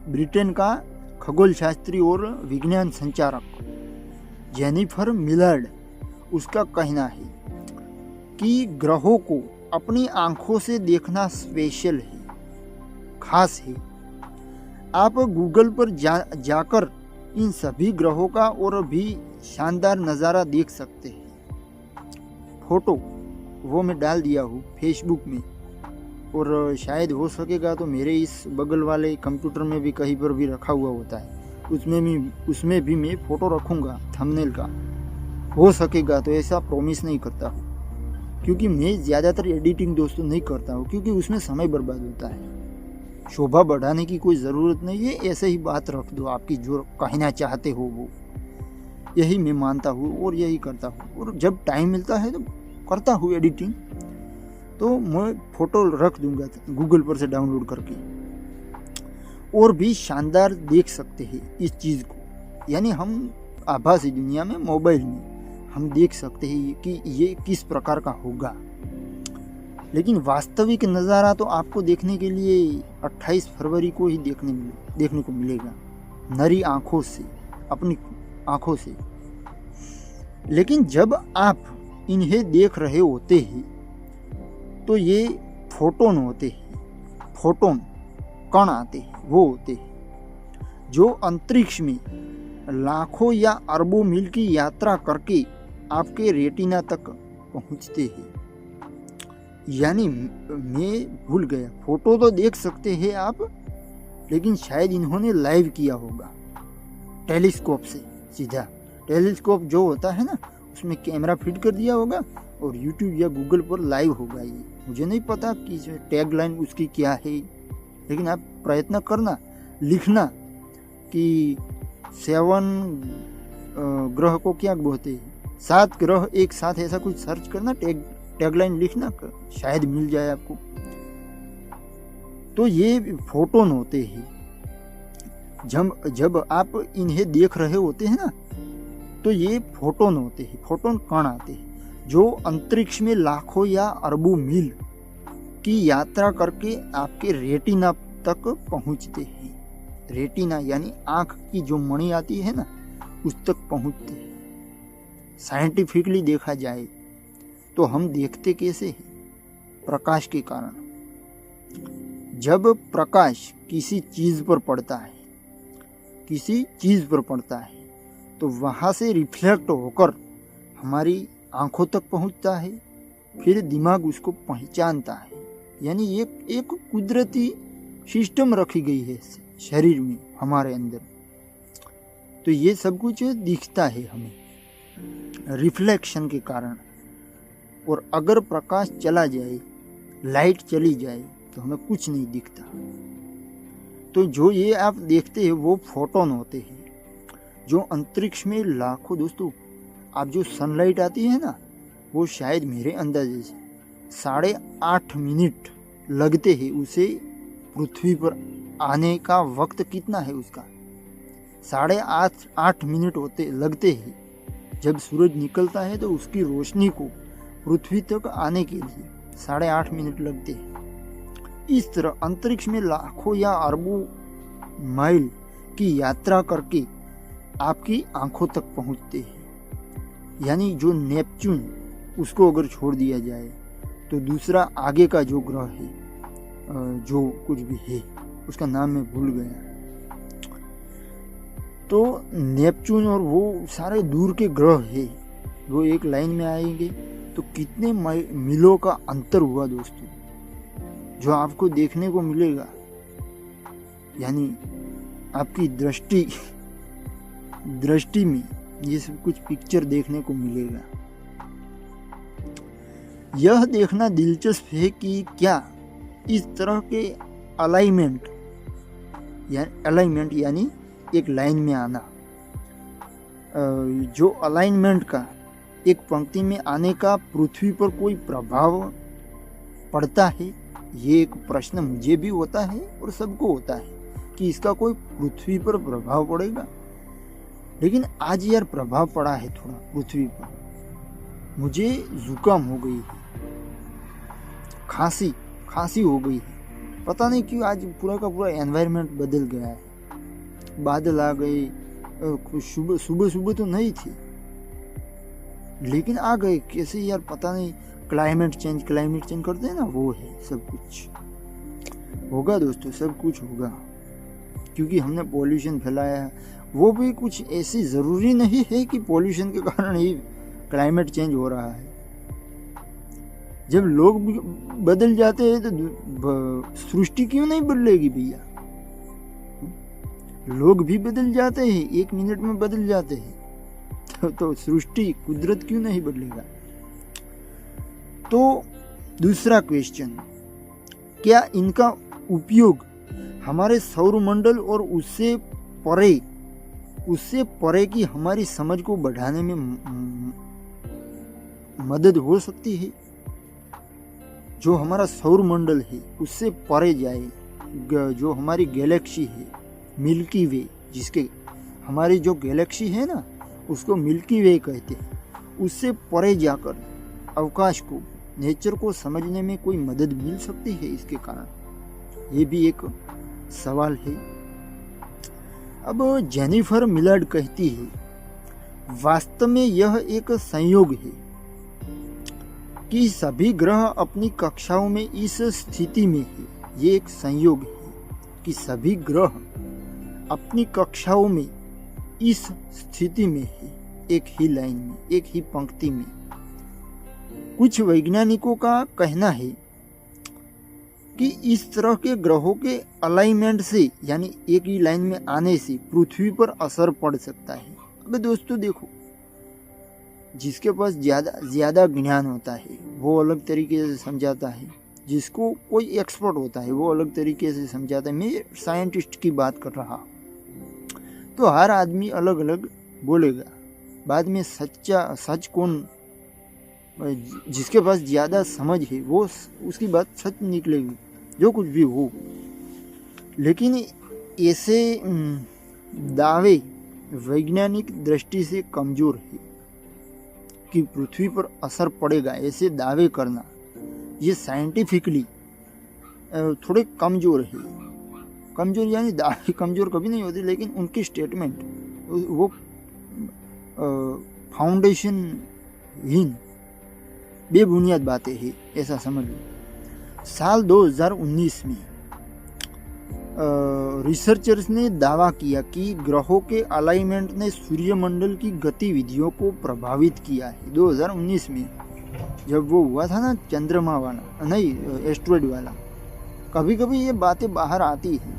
ब्रिटेन का खगोल शास्त्री और विज्ञान संचारक जेनिफर मिलार्ड, उसका कहना है कि ग्रहों को अपनी आंखों से देखना स्पेशल है, खास है। आप गूगल पर जाकर इन सभी ग्रहों का और भी शानदार नज़ारा देख सकते हैं। फोटो वो मैं डाल दिया हूँ फेसबुक में, और शायद हो सकेगा तो मेरे इस बगल वाले कंप्यूटर में भी कहीं पर भी रखा हुआ होता है, उसमें भी मैं फ़ोटो रखूँगा थंबनेल का। हो सकेगा तो, ऐसा प्रॉमिस नहीं करता हूँ, क्योंकि मैं ज़्यादातर एडिटिंग दोस्तों नहीं करता हूँ, क्योंकि उसमें समय बर्बाद होता है। शोभा बढ़ाने की कोई ज़रूरत नहीं है, ऐसे ही बात रख दो, आपकी जो कहना चाहते हो वो। यही मैं मानता हूँ और यही करता हूँ, और जब टाइम मिलता है तो करता हूँ एडिटिंग, तो मैं फ़ोटो रख दूंगा गूगल पर से डाउनलोड करके। और भी शानदार देख सकते हैं इस चीज़ को, यानी हम आभासी दुनिया में, मोबाइल में हम देख सकते हैं कि ये किस प्रकार का होगा। लेकिन वास्तविक नज़ारा तो आपको देखने के लिए 28 फरवरी को ही देखने को मिलेगा, नरी आँखों से, अपनी आँखों से। लेकिन जब आप इन्हें देख रहे होते हैं तो ये फोटोन होते हैं, फोटोन कण आते हैं, वो होते हैं जो अंतरिक्ष में लाखों या अरबों मील की यात्रा करके आपके रेटिना तक पहुंचते हैं। यानी मैं भूल गया, फोटो तो देख सकते हैं आप, लेकिन शायद इन्होंने लाइव किया होगा टेलीस्कोप से सीधा। टेलीस्कोप जो होता है ना, उसमें कैमरा फिट कर दिया होगा और यूट्यूब या गूगल पर लाइव होगा। ये मुझे नहीं पता कि टैग लाइन उसकी क्या है, लेकिन आप प्रयत्न करना, लिखना कि 7 ग्रह को क्या बोलते हैं, 7 ग्रह एक साथ, ऐसा कुछ सर्च करना, टैगलाइन लिखना, शायद मिल जाए आपको। तो ये फोटोन होते हैं। जब आप इन्हें देख रहे होते हैं ना, तो ये फोटोन होते हैं, फोटोन कण आते हैं जो अंतरिक्ष में लाखों या अरबों मील की यात्रा करके आपके रेटिना तक पहुंचते हैं। रेटिना यानी आंख की जो मणि आती है ना, उस तक पहुंचते हैं। साइंटिफिकली देखा जाए तो हम देखते कैसे हैं? प्रकाश के कारण। जब प्रकाश किसी चीज पर पड़ता है, तो वहां से रिफ्लेक्ट होकर हमारी आंखों तक पहुंचता है, फिर दिमाग उसको पहचानता है। यानी एक कुदरती सिस्टम रखी गई है शरीर में, हमारे अंदर। तो ये सब कुछ दिखता है हमें रिफ्लेक्शन के कारण। और अगर प्रकाश चला जाए, लाइट चली जाए, तो हमें कुछ नहीं दिखता। तो जो ये आप देखते हैं वो फोटोन होते हैं, जो अंतरिक्ष में लाखों, दोस्तों आप जो सनलाइट आती है ना, वो शायद मेरे अंदाजे से 8.5 मिनट लगते हैं उसे पृथ्वी पर आने का। वक्त कितना है उसका? 8.5 मिनट लगते हैं। जब सूरज निकलता है तो उसकी रोशनी को पृथ्वी तक आने के लिए 8.5 मिनट लगते हैं। इस तरह अंतरिक्ष में लाखों या अरबों माइल की यात्रा करके आपकी आंखों तक पहुंचते हैं। यानी जो नेपच्यून, उसको अगर छोड़ दिया जाए तो दूसरा आगे का जो ग्रह है, जो कुछ भी है, उसका नाम मैं भूल गया, तो नेपच्यून और वो सारे दूर के ग्रह है, वो एक लाइन में आएंगे तो कितने मीलों का अंतर हुआ दोस्तों, जो आपको देखने को मिलेगा। यानी आपकी दृष्टि में ये सब कुछ पिक्चर देखने को मिलेगा। यह देखना दिलचस्प है कि क्या इस तरह के अलाइनमेंट यानी एक लाइन में आना, जो अलाइनमेंट का एक पंक्ति में आने का पृथ्वी पर कोई प्रभाव पड़ता है। ये एक प्रश्न मुझे भी होता है और सबको होता है कि इसका कोई पृथ्वी पर प्रभाव पड़ेगा। लेकिन आज यार प्रभाव पड़ा है थोड़ा पृथ्वी पर। मुझे जुकाम हो गई है, खांसी हो गई है। पता नहीं क्यों आज पूरा का पूरा एनवायरनमेंट बदल गया है। बादल आ गए, सुबह तो नहीं थी, लेकिन आ गए कैसे यार, पता नहीं। क्लाइमेट चेंज करते हैं ना, वो है। सब कुछ होगा दोस्तों, सब कुछ होगा, क्योंकि हमने पॉल्यूशन फैलाया है। वो भी कुछ ऐसी जरूरी नहीं है कि पॉल्यूशन के कारण ही क्लाइमेट चेंज हो रहा है। जब लोग बदल जाते हैं तो सृष्टि क्यों नहीं बदलेगी भैया? लोग भी बदल जाते हैं, 1 मिनट में बदल जाते हैं, तो सृष्टि, कुदरत क्यों नहीं बदलेगा? तो दूसरा क्वेश्चन, क्या इनका उपयोग हमारे सौरमंडल और उससे परे की हमारी समझ को बढ़ाने में मदद हो सकती है? जो हमारा सौरमंडल है उससे परे जाए, जो हमारी गैलेक्सी है मिल्की वे, जिसके हमारी जो गैलेक्सी है ना, उसको मिल्की वे कहते हैं, उससे परे जाकर अवकाश को, नेचर को समझने में कोई मदद मिल सकती है इसके कारण? ये भी एक सवाल है। अब जेनिफर मिलर्ड कहती है, वास्तव में यह एक संयोग है कि सभी ग्रह अपनी कक्षाओं में इस स्थिति में है। ये एक संयोग है कि सभी ग्रह अपनी कक्षाओं में इस स्थिति में है, एक ही लाइन में, एक ही पंक्ति में। कुछ वैज्ञानिकों का कहना है कि इस तरह के ग्रहों के अलाइनमेंट से, यानी एक ही लाइन में आने से पृथ्वी पर असर पड़ सकता है। अब दोस्तों देखो, जिसके पास ज्यादा ज्ञान होता है वो अलग तरीके से समझाता है, जिसको कोई एक्सपर्ट होता है वो अलग तरीके से समझाता है। मैं साइंटिस्ट की बात कर रहा हूँ, तो हर आदमी अलग अलग बोलेगा। बाद में सच कौन, जिसके पास ज्यादा समझ है वो, उसकी बात सच निकलेगी, जो कुछ भी हो। लेकिन ऐसे दावे वैज्ञानिक दृष्टि से कमजोर है कि पृथ्वी पर असर पड़ेगा, ऐसे दावे करना ये साइंटिफिकली थोड़े कमजोर है। कमजोर यानी दावे कमजोर कभी नहीं होते, लेकिन उनकी स्टेटमेंट वो फाउंडेशनहीन बेबुनियाद बातें हैं, ऐसा समझ लो। साल 2019 में रिसर्चर्स ने दावा किया कि ग्रहों के अलाइनमेंट ने सूर्यमंडल की गतिविधियों को प्रभावित किया है। 2019 में जब वो हुआ था ना, चंद्रमा वाला नहीं, एस्ट्रॉइड वाला, कभी कभी ये बातें बाहर आती है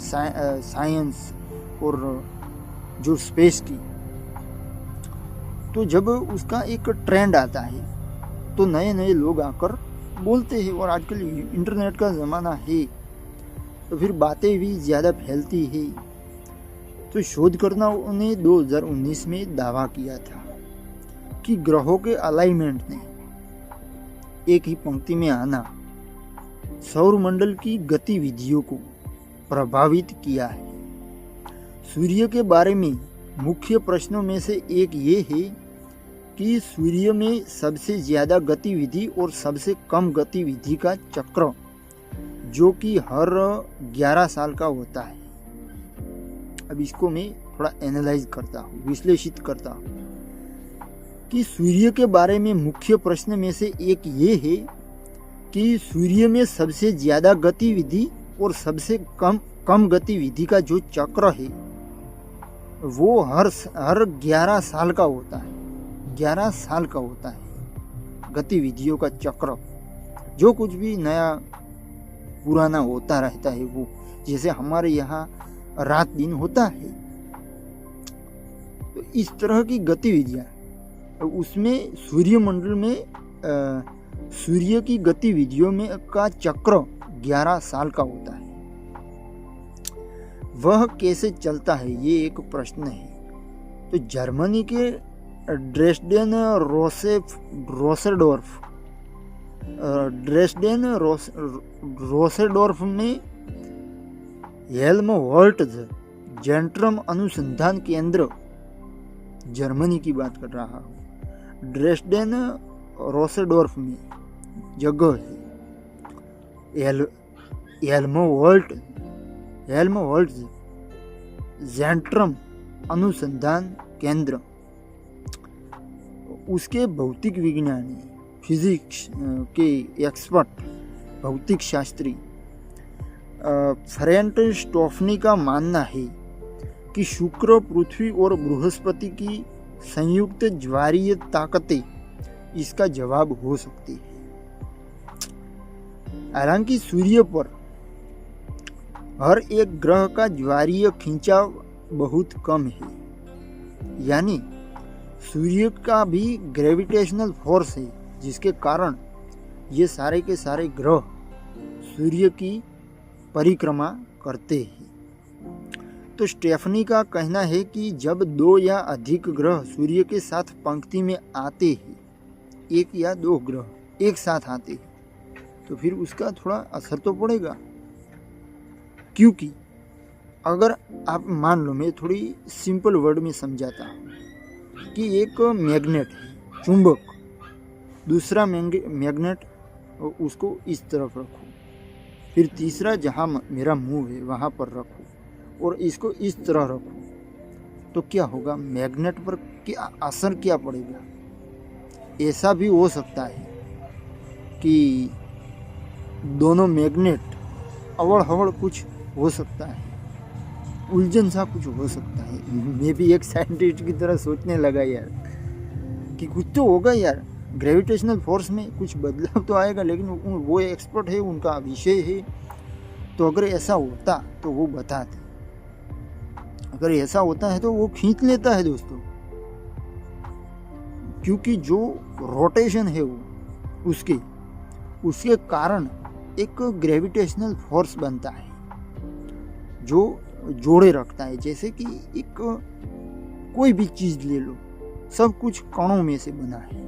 साइंस और जो स्पेस की। तो जब उसका एक ट्रेंड आता है तो नए नए लोग आकर बोलते हैं, और आजकल इंटरनेट का ज़माना है तो फिर बातें भी ज़्यादा फैलती है। तो शोधकर्ताओं ने 2019 में दावा किया था कि ग्रहों के अलाइनमेंट ने एक ही पंक्ति में आना सौरमंडल की गतिविधियों को प्रभावित किया है। सूर्य के बारे में मुख्य प्रश्नों में से एक ये है कि सूर्य में सबसे ज़्यादा गतिविधि और सबसे कम गतिविधि का चक्र, जो कि हर 11 साल का होता है। अब इसको मैं थोड़ा एनालाइज करता हूँ, विश्लेषित करता हूँ कि सूर्य के बारे में मुख्य प्रश्न में से एक ये है कि सूर्य में सबसे ज़्यादा गतिविधि और सबसे कम गतिविधि का जो चक्र है वो हर 11 साल का होता है। 11 साल का होता है गतिविधियों का चक्र। जो कुछ भी नया पुराना होता रहता है, वो जैसे हमारे यहाँ रात दिन होता है, तो इस तरह की गतिविधियाँ उसमें सूर्यमंडल में सूर्य की गतिविधियों में का चक्र 11 साल का होता है। वह कैसे चलता है, ये एक प्रश्न है। तो जर्मनी के ड्रेसडेन रोसेडोर्फ में हेल्महोल्ट्ज़ जेंट्रम अनुसंधान केंद्र, जर्मनी की बात कर रहा हूँ, ड्रेसडेन रोसेडोर्फ में जगह है हेल्महोल्ट्ज़ जेंट्रम अनुसंधान केंद्र। उसके भौतिक विज्ञानी, फिजिक्स के एक्सपर्ट, भौतिक शास्त्री फेरेंट स्टोफनी का मानना है कि शुक्र, पृथ्वी और बृहस्पति की संयुक्त ज्वारीय ताकतें इसका जवाब हो सकती है। हालांकि सूर्य पर हर एक ग्रह का ज्वारीय खिंचाव बहुत कम है, यानी सूर्य का भी ग्रेविटेशनल फोर्स है, जिसके कारण ये सारे के सारे ग्रह सूर्य की परिक्रमा करते हैं। तो स्टेफनी का कहना है कि जब 2 या अधिक ग्रह सूर्य के साथ पंक्ति में आते हैं, 1 या 2 ग्रह एक साथ आते हैं, तो फिर उसका थोड़ा असर तो पड़ेगा। क्योंकि अगर आप मान लो, मैं थोड़ी सिंपल वर्ड में समझाता हूँ कि एक मैग्नेट है, चुंबक, दूसरा मैग्नेट, उसको इस तरफ रखो, फिर तीसरा जहाँ मेरा मुंह है वहाँ पर रखो, और इसको इस तरह रखो, तो क्या होगा, मैग्नेट पर क्या असर क्या पड़ेगा। ऐसा भी हो सकता है कि दोनों मैग्नेट अवड़ हवड़ कुछ हो सकता है, उलझन सा कुछ हो सकता है। मैं भी एक साइंटिस्ट की तरह सोचने लगा यार कि कुछ तो होगा यार, ग्रेविटेशनल फोर्स में कुछ बदलाव तो आएगा, लेकिन वो एक्सपर्ट है, उनका विषय है, तो अगर ऐसा होता तो वो बताते। अगर ऐसा होता है तो वो खींच लेता है दोस्तों, क्योंकि जो रोटेशन है वो उसके कारण एक ग्रेविटेशनल फोर्स बनता है जो जोड़े रखता है। जैसे कि एक कोई भी चीज़ ले लो, सब कुछ कणों में से बना है।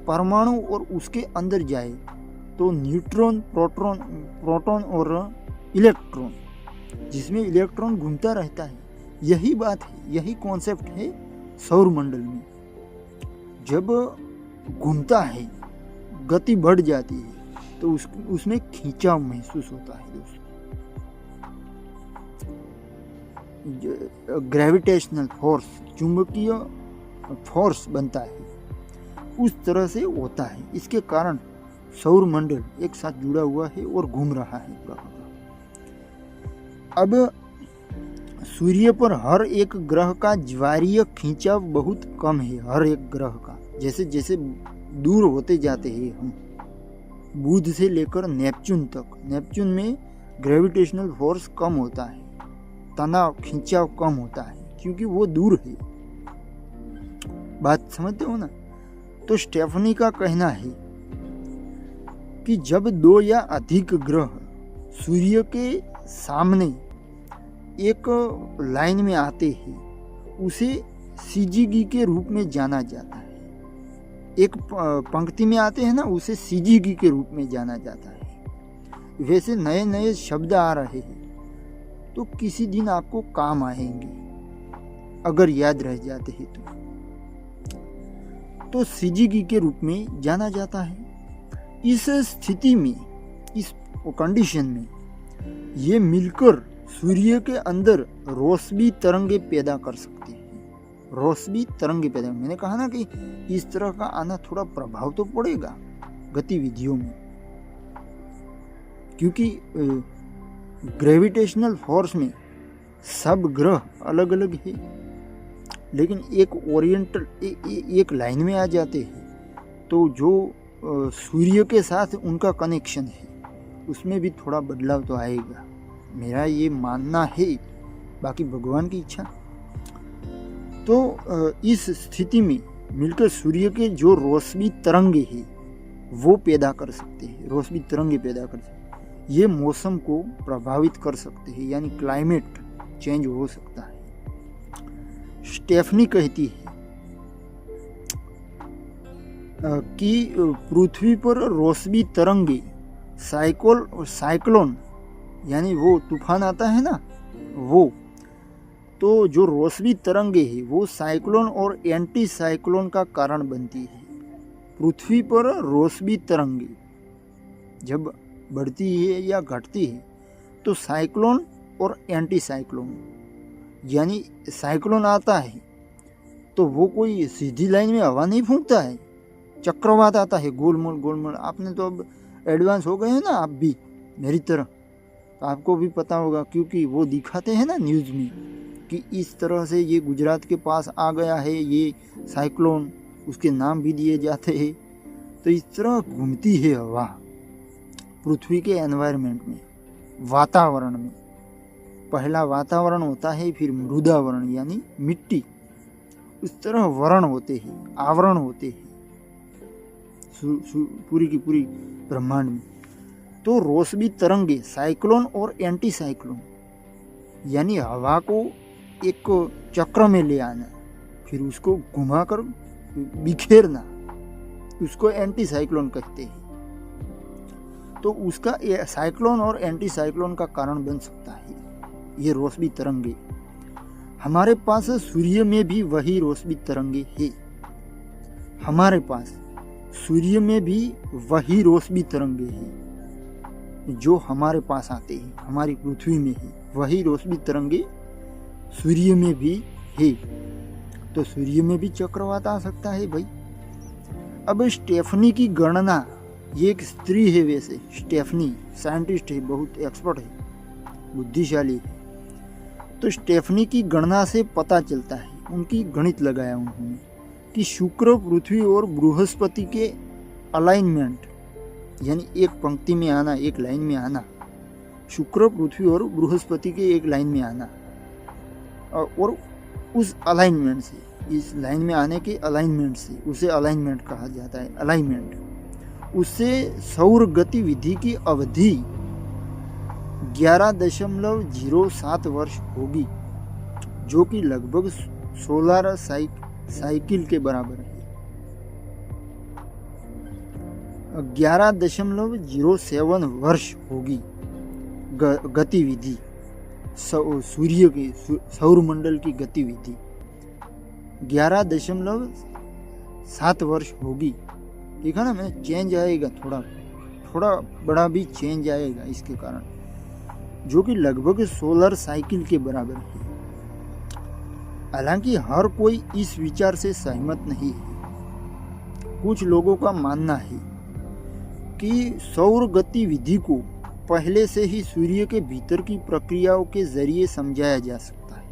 परमाणु और उसके अंदर जाए तो न्यूट्रॉन, प्रोटॉन और इलेक्ट्रॉन, जिसमें इलेक्ट्रॉन घूमता रहता है। यही बात है, यही कॉन्सेप्ट है सौरमंडल में। जब घूमता है, गति बढ़ जाती है, तो उसमें खींचाव महसूस होता है दोस्तों। ग्रेविटेशनल फोर्स, चुंबकीय फोर्स बनता है। उस तरह से होता है। इसके कारण सौर मंडल एक साथ जुड़ा हुआ है और घूम रहा है पूरा। अब सूर्य पर हर एक ग्रह का ज्वारीय खिंचाव बहुत कम है, हर एक ग्रह का। जैसे जैसे दूर होते जाते हैं हम, बुध से लेकर नेपच्यून तक, नेपच्यून में ग्रेविटेशनल फोर्स कम होता है, तनाव खिंचाव कम होता है, क्योंकि वो दूर है। बात समझते हो ना? तो स्टेफनी का कहना है कि जब दो या अधिक ग्रह सूर्य के सामने एक लाइन में आते हैं, उसे सीजीगी के रूप में जाना जाता है। एक पंक्ति में आते हैं ना, उसे सीजीगी के रूप में जाना जाता है। वैसे नए नए शब्द आ रहे हैं, तो किसी दिन आपको काम आएंगे अगर याद रह जाते हैं तो सीजीगी के रूप में जाना जाता है। इस स्थिति में, इस कंडीशन में, ये मिलकर सूर्य के अंदर रोशनी तरंगे पैदा कर सकते हैं। रोशनी तरंगे पैदा, मैंने कहा ना कि इस तरह का आना थोड़ा प्रभाव तो पड़ेगा गतिविधियों में, क्योंकि ग्रेविटेशनल फोर्स में सब ग्रह अलग अलग है, लेकिन एक ओरिएंटल एक लाइन में आ जाते हैं। तो जो सूर्य के साथ उनका कनेक्शन है, उसमें भी थोड़ा बदलाव तो आएगा, मेरा ये मानना है, बाकी भगवान की इच्छा। तो इस स्थिति में मिलकर सूर्य के जो रोशनी तरंगे हैं वो पैदा कर सकते हैं, रोशनी तरंगे पैदा कर सकते हैं। ये मौसम को प्रभावित कर सकते हैं, यानी क्लाइमेट चेंज हो सकता है। स्टेफनी कहती है कि पृथ्वी पर रोशनी तरंगे साइक्लोन, यानी वो तूफान आता है ना, वो तो जो रोशनी तरंगे है वो साइक्लोन और एंटी साइक्लोन का कारण बनती है। पृथ्वी पर रोशनी तरंगे जब बढ़ती है या घटती है तो साइक्लोन और एंटी साइक्लोन, यानी साइक्लोन आता है तो वो कोई सीधी लाइन में हवा नहीं फूंकता है, चक्रवात आता है गोलमोल गोलमोल। आपने तो अब एडवांस हो गए हैं ना, आप भी मेरी तरह, तो आपको भी पता होगा, क्योंकि वो दिखाते हैं ना न्यूज़ में कि इस तरह से ये गुजरात के पास आ गया है ये साइक्लोन, उसके नाम भी दिए जाते हैं। तो इस तरह घूमती है हवा पृथ्वी के एनवायरनमेंट में, वातावरण में। पहला वातावरण होता है, फिर मृदावरण यानी मिट्टी, उस तरह वर्ण होते हैं, आवरण होते हैं पूरी की पूरी ब्रह्मांड में। तो रोशनी तरंगे साइक्लोन और एंटी साइक्लोन, यानी हवा को एक चक्र में ले आना, फिर उसको घुमाकर बिखेरना, उसको एंटी साइक्लोन कहते हैं। तो उसका साइक्लोन और एंटी साइक्लोन का कारण बन सकता है ये रोशनी तरंगे। हमारे पास सूर्य में भी वही रोशनी तरंगे है, हमारे पास सूर्य में भी वही रोशनी तरंगे हैं जो हमारे पास आते हैं, हमारी पृथ्वी में है वही रोशनी तरंगे सूर्य में भी है। तो सूर्य में भी चक्रवात आ सकता है भाई। अब स्टेफनी की गणना, ये एक स्त्री है वैसे, स्टेफनी साइंटिस्ट है, बहुत एक्सपर्ट है, बुद्धिशाली है। तो स्टेफनी की गणना से पता चलता है, उनकी गणित लगाया उन्होंने, कि शुक्र, पृथ्वी और बृहस्पति के अलाइनमेंट, यानी एक पंक्ति में आना, एक लाइन में आना, शुक्र, पृथ्वी और बृहस्पति के एक लाइन में आना, और उस अलाइनमेंट से, इस लाइन में आने के अलाइनमेंट से, उसे अलाइनमेंट कहा जाता है, अलाइनमेंट, उससे सौर गतिविधि की अवधि 11.07 वर्ष होगी, जो कि लगभग सोलर साइकिल के बराबर है। 11.07 वर्ष होगी गतिविधि सूर्य की, सौर मंडल की गतिविधि 11.7 वर्ष होगी। ठीक है ना, मैं चेंज आएगा, थोड़ा बड़ा भी चेंज आएगा इसके कारण, जो कि लगभग सोलर साइकिल के बराबर है। हालांकि हर कोई इस विचार से सहमत नहीं है। कुछ लोगों का मानना है कि सौर गतिविधि को पहले से ही सूर्य के भीतर की प्रक्रियाओं के जरिए समझाया जा सकता है।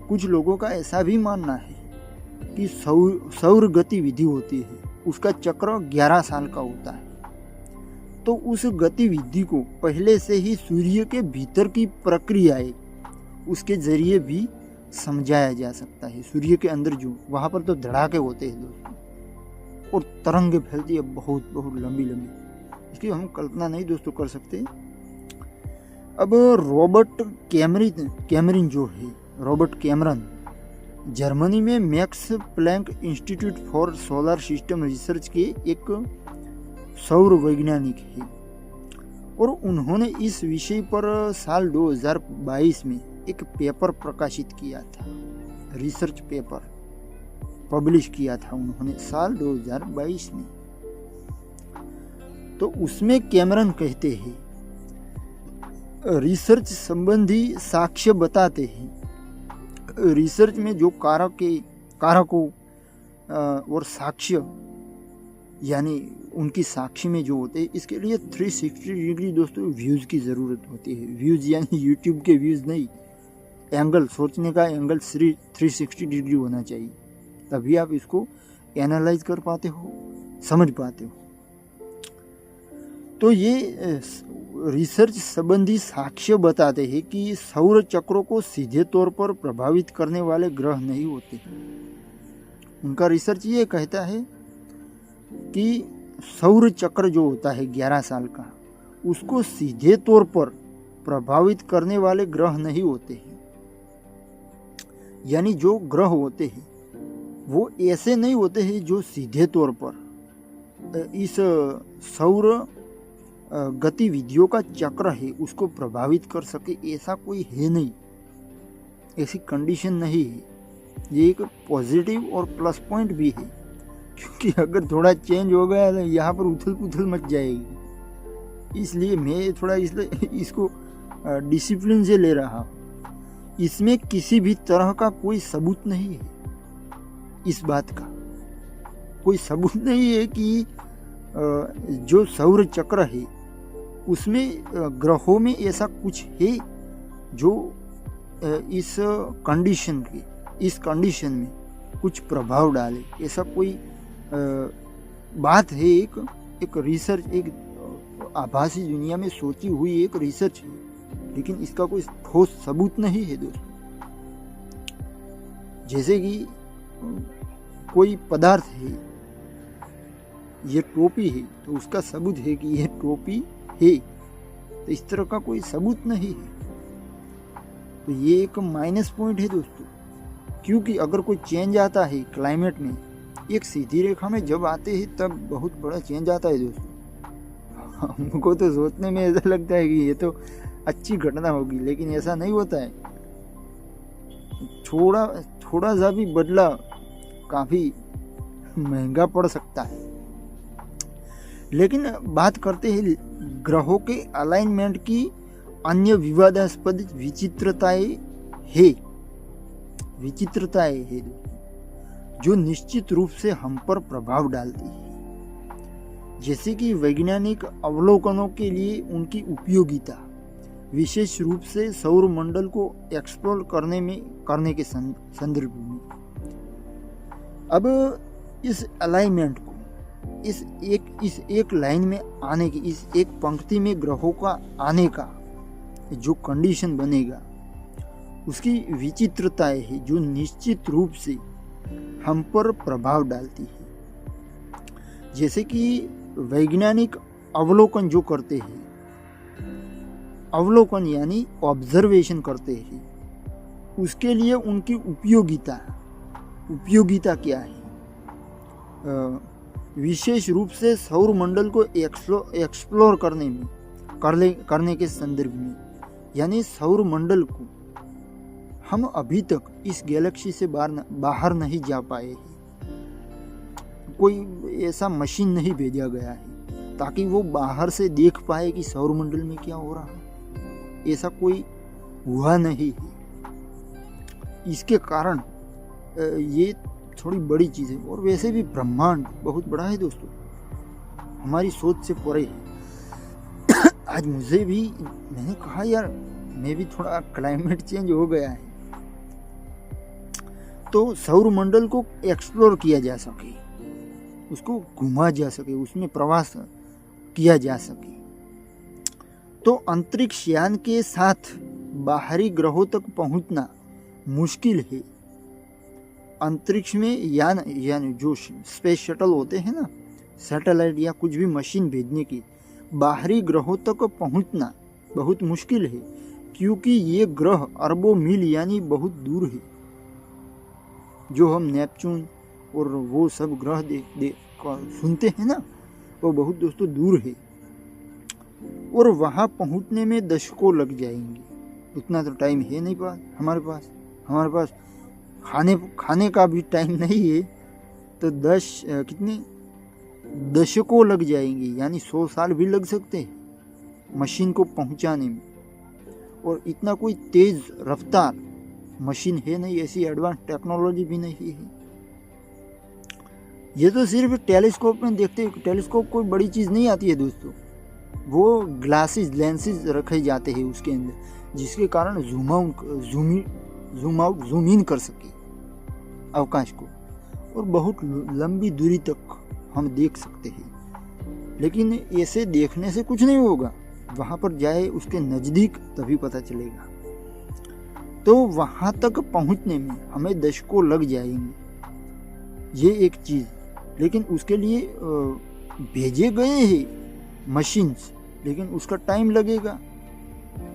कुछ लोगों का ऐसा भी मानना है कि सौर गतिविधि होती है, उसका चक्र 11 साल का होता है, तो उस गतिविधि को पहले से ही सूर्य के भीतर की प्रक्रियाएं उसके जरिए भी समझाया जा सकता है। सूर्य के अंदर जो वहां पर तो धड़ाके होते हैं दोस्तों, और तरंगे फैलती है बहुत बहुत लंबी लंबी, इसकी हम कल्पना नहीं दोस्तों कर सकते। अब रॉबर्ट कैमरन जो है, रॉबर्ट कैमरन जर्मनी में Max Planck Institute for Solar System Research के एक सौर वैज्ञानिक है, और उन्होंने इस विषय पर साल 2022 में एक पेपर प्रकाशित किया था, रिसर्च पेपर पब्लिश किया था उन्होंने साल 2022 में। तो उसमें कैमरन कहते हैं, रिसर्च संबंधी साक्ष्य बताते हैं, रिसर्च में जो कारकों और साक्ष्य यानी उनकी साक्षी में जो होते हैं, इसके लिए 360 डिग्री दोस्तों व्यूज की जरूरत होती है। व्यूज यानी यूट्यूब के व्यूज नहीं, एंगल, सोचने का एंगल 360 डिग्री होना चाहिए, तभी आप इसको एनालाइज कर पाते हो, समझ पाते हो। तो ये रिसर्च संबंधी साक्ष्य बताते हैं कि सौर चक्रों को सीधे तौर पर प्रभावित करने वाले ग्रह नहीं होते। उनका रिसर्च ये कहता है कि सौर चक्र जो होता है 11 साल का, उसको सीधे तौर पर प्रभावित करने वाले ग्रह नहीं होते हैं। यानी जो ग्रह होते हैं वो ऐसे नहीं होते हैं जो सीधे तौर पर इस सौर गतिविधियों का चक्र है उसको प्रभावित कर सके, ऐसा कोई है नहीं, ऐसी कंडीशन नहीं है। ये एक पॉजिटिव और प्लस पॉइंट भी है, क्योंकि अगर थोड़ा चेंज हो गया तो यहाँ पर उथल पुथल मच जाएगी। इसलिए मैं थोड़ा इसको डिसिप्लिन से ले रहा हूँ। इसमें किसी भी तरह का कोई सबूत नहीं है, इस बात का कोई सबूत नहीं है कि जो सौर चक्र है उसमें ग्रहों में ऐसा कुछ है जो इस कंडीशन में कुछ प्रभाव डाले, ऐसा कोई बात है। एक रिसर्च, एक आभासी दुनिया में सोची हुई एक रिसर्च है, लेकिन इसका कोई ठोस सबूत नहीं है दोस्तों। जैसे कि कोई पदार्थ है, ये टोपी है, तो उसका सबूत है कि यह टोपी है, तो इस तरह का कोई सबूत नहीं है। तो ये एक माइनस पॉइंट है दोस्तों, क्योंकि अगर कोई चेंज आता है क्लाइमेट में, एक सीधी रेखा में जब आते हैं तब बहुत बड़ा चेंज आता है दोस्तों। हमको तो सोचने में ऐसा लगता है कि ये तो अच्छी घटना होगी, लेकिन ऐसा नहीं होता है। थोड़ा सा भी बदला काफी महंगा पड़ सकता है। लेकिन बात करते हैं ग्रहों के अलाइनमेंट की अन्य विवादास्पद विचित्रताएं है जो निश्चित रूप से हम पर प्रभाव डालती है। जैसे कि वैज्ञानिक अवलोकनों के लिए उनकी उपयोगिता, विशेष रूप से सौर मंडल को एक्सप्लोर करने के संदर्भ में। अब इस अलाइनमेंट को, इस एक लाइन में आने की, इस एक पंक्ति में ग्रहों का आने का जो कंडीशन बनेगा, उसकी विचित्रताएं है जो निश्चित रूप से हम पर प्रभाव डालती है। जैसे कि वैज्ञानिक अवलोकन जो करते हैं, अवलोकन यानी ऑब्जर्वेशन करते हैं, उसके लिए उनकी उपयोगिता क्या है? विशेष रूप से सौर मंडल को एक्सप्लोर करने के संदर्भ में, यानी सौर मंडल को हम अभी तक इस गैलेक्सी से बाहर नहीं जा पाए हैं। कोई ऐसा मशीन नहीं भेजा गया है ताकि वो बाहर से देख पाए कि सौर मंडल में क्या हो रहा है, ऐसा कोई हुआ नहीं है। इसके कारण ये थोड़ी बड़ी चीज़ है। और वैसे भी ब्रह्मांड बहुत बड़ा है दोस्तों, हमारी सोच से परे है। आज मुझे भी, मैंने कहा यार मैं भी थोड़ा क्लाइमेट चेंज हो गया है, तो सौर मंडल को एक्सप्लोर किया जा सके, उसको घुमा जा सके, उसमें प्रवास किया जा सके। तो अंतरिक्ष यान के साथ बाहरी ग्रहों तक पहुंचना मुश्किल है। अंतरिक्ष में यान जो स्पेस शटल होते हैं ना, सैटेलाइट या कुछ भी मशीन भेजने की, बाहरी ग्रहों तक पहुंचना बहुत मुश्किल है, क्योंकि ये ग्रह अरबों मील यानी बहुत दूर है। जो हम नेपच्यून और वो सब ग्रह सुनते हैं ना, वो बहुत दोस्तों दूर है, और वहाँ पहुँचने में दशकों लग जाएंगे। उतना तो टाइम है नहीं हमारे पास खाने का भी टाइम नहीं है, तो दशकों लग जाएंगे, यानी 100 साल भी लग सकते हैं मशीन को पहुंचाने में। और इतना कोई तेज रफ्तार मशीन है नहीं, ऐसी एडवांस टेक्नोलॉजी भी नहीं है। ये तो सिर्फ टेलीस्कोप में देखते हैं। टेलीस्कोप कोई बड़ी चीज़ नहीं आती है दोस्तों, वो ग्लासेस लेंसेज रखे जाते हैं उसके अंदर, जिसके कारण जूम इन कर सके अवकाश को, और बहुत लंबी दूरी तक हम देख सकते हैं। लेकिन ऐसे देखने से कुछ नहीं होगा, वहाँ पर जाए उसके नज़दीक तभी पता चलेगा। तो वहाँ तक पहुँचने में हमें दशकों लग जाएंगे, ये एक चीज़। लेकिन उसके लिए भेजे गए हैं मशीन्स, लेकिन उसका टाइम लगेगा,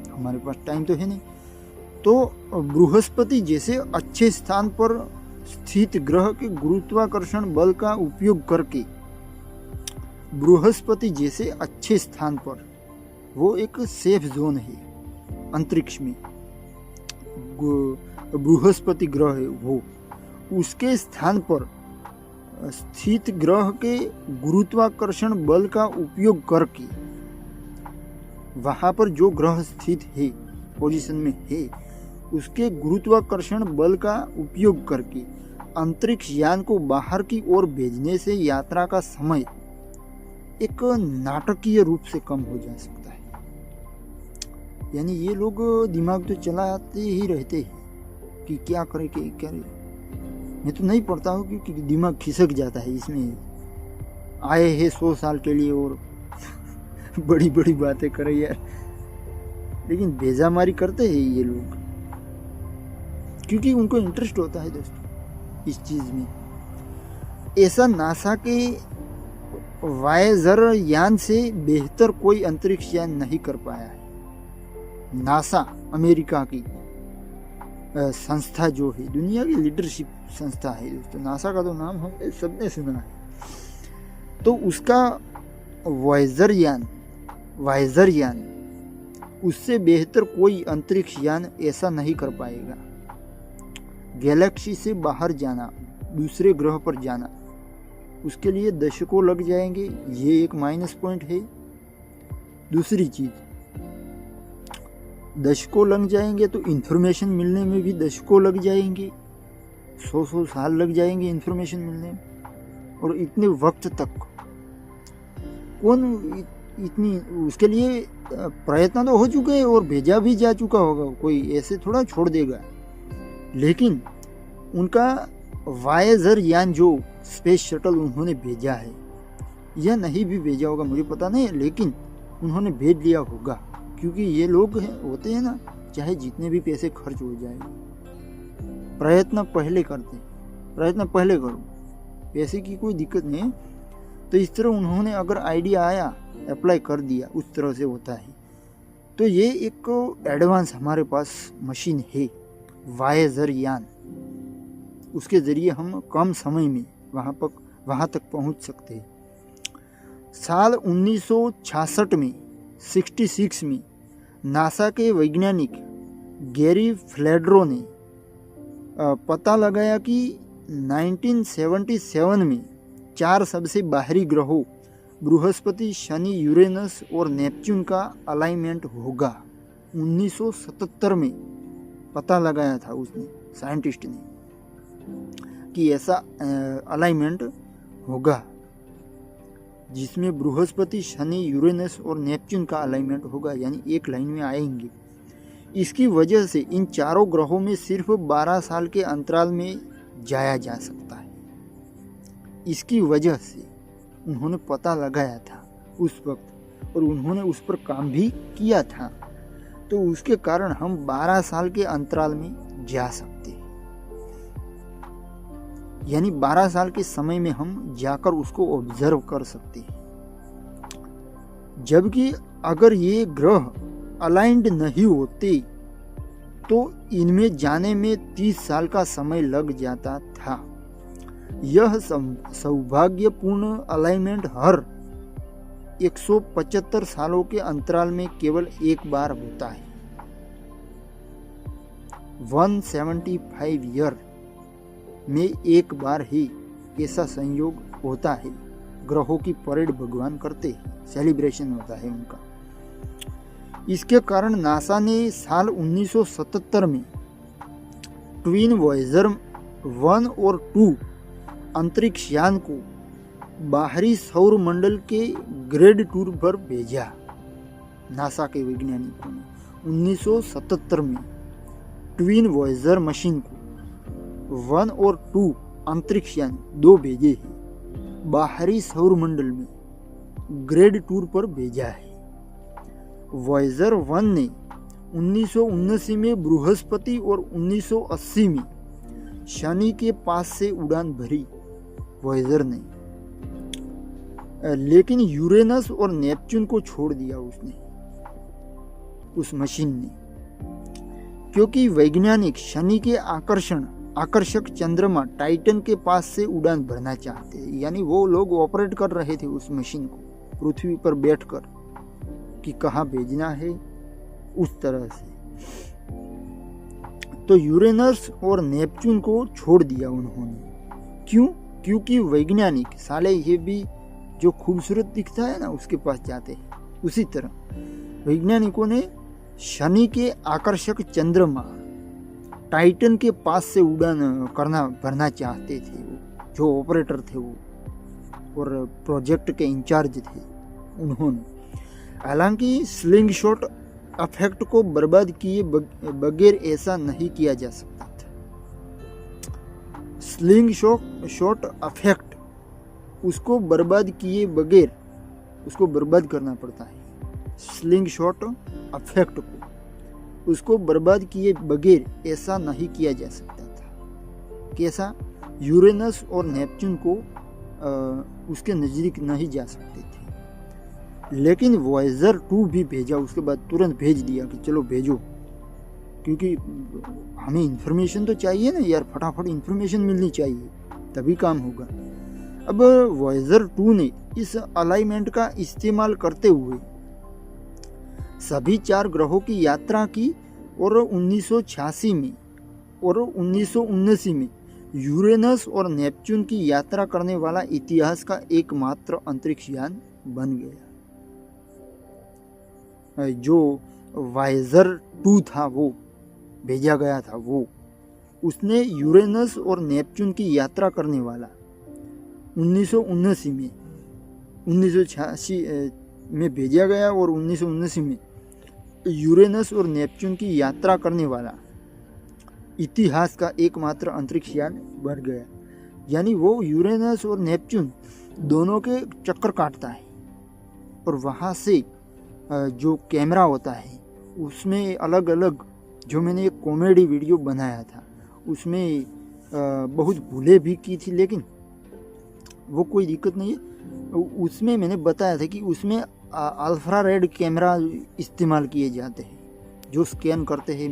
हमारे पास टाइम तो है नहीं। तो बृहस्पति जैसे अच्छे स्थान पर स्थित ग्रह के गुरुत्वाकर्षण बल का उपयोग करके, बृहस्पति जैसे अच्छे स्थान पर, वो एक सेफ जोन है अंतरिक्ष में, बृहस्पति ग्रह है वो, उसके स्थान पर स्थित ग्रह के गुरुत्वाकर्षण बल का उपयोग करके, वहाँ पर जो ग्रह स्थित है पोजीशन में है, उसके गुरुत्वाकर्षण बल का उपयोग करके अंतरिक्ष यान को बाहर की ओर भेजने से यात्रा का समय एक नाटकीय रूप से कम हो जा सकता है। यानी ये लोग दिमाग तो चलाते ही रहते हैं कि क्या करें क्या करें। मैं तो नहीं पढ़ता हूँ क्योंकि दिमाग खिसक जाता है इसमें। आए हैं 100 साल के लिए और बड़ी बड़ी बातें करें यार, लेकिन बेजामारी करते हैं ये लोग, क्योंकि उनको इंटरेस्ट होता है दोस्तों इस चीज़ में। ऐसा नासा के वायेजर यान से बेहतर कोई अंतरिक्ष यान नहीं कर पाया है। नासा अमेरिका की संस्था जो है, दुनिया की लीडरशिप संस्था है दोस्तों। नासा का तो नाम हम सबने सुना है। तो उसका वायेजर यान उससे बेहतर कोई अंतरिक्ष यान ऐसा नहीं कर पाएगा। गैलेक्सी से बाहर जाना, दूसरे ग्रह पर जाना, उसके लिए दशकों लग जाएंगे, ये एक माइनस पॉइंट है। दूसरी चीज, दशकों लग जाएंगे तो इंफॉर्मेशन मिलने में भी दशकों लग जाएंगे, 100 साल लग जाएंगे इंफॉर्मेशन मिलने में। और इतने वक्त तक कौन इतनी, उसके लिए प्रयत्न तो हो चुके हैं और भेजा भी जा चुका होगा, कोई ऐसे थोड़ा छोड़ देगा। लेकिन उनका वायेजर यान जो स्पेस शटल उन्होंने भेजा है, या नहीं भी भेजा होगा मुझे पता नहीं, लेकिन उन्होंने भेज लिया होगा, क्योंकि ये लोग होते हैं ना, चाहे जितने भी पैसे खर्च हो जाए, प्रयत्न पहले करते, प्रयत्न पहले करो, पैसे की कोई दिक्कत नहीं है। तो इस तरह उन्होंने अगर आइडिया आया, अप्लाई कर दिया, उस तरह से होता है। तो ये एक एडवांस हमारे पास मशीन है, वायेजर यान। उसके ज़रिए हम कम समय में वहाँ तक पहुँच सकते हैं। साल 1966 में 66 में नासा के वैज्ञानिक गैरी फ्लेड्रो ने पता लगाया कि 1977 में 4 सबसे बाहरी ग्रहों बृहस्पति, शनि, यूरेनस और नेपच्यून का अलाइनमेंट होगा। 1977 में पता लगाया था उसने, साइंटिस्ट ने, कि ऐसा अलाइनमेंट होगा जिसमें बृहस्पति, शनि, यूरेनस और नेपच्यून का अलाइनमेंट होगा, यानी एक लाइन में आएंगे। इसकी वजह से इन चारों ग्रहों में सिर्फ 12 साल के अंतराल में जाया जा सकता है। इसकी वजह से उन्होंने पता लगाया था उस वक्त और उन्होंने उस पर काम भी किया था, तो उसके कारण हम 12 साल के अंतराल में जा सकते हैं, यानी 12 साल के समय में हम जाकर उसको ऑब्जर्व कर सकते हैं। जबकि अगर ये ग्रह अलाइंड नहीं होते तो इनमें जाने में 30 साल का समय लग जाता था। यह सौभाग्यपूर्ण अलाइनमेंट हर 175 सालों के अंतराल में केवल एक बार होता है। 175 ईयर में एक बार ही ऐसा संयोग होता है। ग्रहों की परेड भगवान करते हैं, सेलिब्रेशन होता है उनका। इसके कारण नासा ने साल 1977 में ट्विन वॉयेजर 1 और 2 अंतरिक्ष यान को बाहरी सौर मंडल के ग्रेड टूर पर भेजा। नासा के वैज्ञानिकों ने 1977 में ट्विन वॉयेजर मशीन को 1 और 2 अंतरिक्ष यान 2 भेजे हैं, बाहरी सौर मंडल में ग्रेड टूर पर भेजा है। वॉयेजर 1 ने 1979 में बृहस्पति और 1980 में शनि के पास से उड़ान भरी वॉयेजर ने, लेकिन यूरेनस और नेपच्यून को छोड़ दिया उसने, उस मशीन ने, क्योंकि वैज्ञानिक शनि के आकर्षक चंद्रमा टाइटन के पास से उड़ान भरना चाहते हैं। यानी वो लोग ऑपरेट कर रहे थे उस मशीन को पृथ्वी पर बैठकर कि कहाँ भेजना है, उस तरह से। तो यूरेनस और नेपच्यून को छोड़ दिया उन्होंने। क्यों? क्योंकि वैज्ञानिक साले ये भी जो खूबसूरत दिखता है ना उसके पास जाते हैं। उसी तरह वैज्ञानिकों ने शनि के आकर्षक चंद्रमा टाइटन के पास से उड़ान भरना चाहते थे। वो जो ऑपरेटर थे वो और प्रोजेक्ट के इंचार्ज थे उन्होंने। हालांकि स्लिंग शॉट इफेक्ट को बर्बाद किए बगैर ऐसा नहीं किया जा सकता था। स्लिंग शॉट इफेक्ट उसको बर्बाद किए बगैर उसको बर्बाद करना पड़ता है। स्लिंग शॉट इफेक्ट को उसको बर्बाद किए बगैर ऐसा नहीं किया जा सकता था। कैसा? यूरेनस और नेपच्यून को उसके नज़दीक नहीं जा सकते थे। लेकिन वॉयेजर 2 भी भेजा, उसके बाद तुरंत भेज दिया कि चलो भेजो, क्योंकि हमें इन्फॉर्मेशन तो चाहिए ना यार, फटाफट इन्फॉर्मेशन मिलनी चाहिए तभी काम होगा। अब वॉयेजर 2 ने इस अलाइनमेंट का इस्तेमाल करते हुए सभी 4 ग्रहों की यात्रा की और 1986 में और 1979 में यूरेनस और नेपच्यून की यात्रा करने वाला इतिहास का एकमात्र अंतरिक्ष यान बन गया। जो वॉयेजर 2 था वो भेजा गया था, वो उसने यूरेनस और नेपच्यून की यात्रा करने वाला 1979 में 1986 में भेजा गया और 1979 में यूरेनस और नेपच्यून की यात्रा करने वाला इतिहास का एकमात्र अंतरिक्ष यान बन गया। यानी वो यूरेनस और नेपच्यून दोनों के चक्कर काटता है और वहाँ से जो कैमरा होता है उसमें अलग अलग, जो मैंने एक कॉमेडी वीडियो बनाया था उसमें बहुत भूले भी की थी, लेकिन वो कोई दिक्कत नहीं है। उसमें मैंने बताया था कि उसमें अल्ट्रा रेड कैमरा इस्तेमाल किए जाते हैं जो स्कैन करते हैं,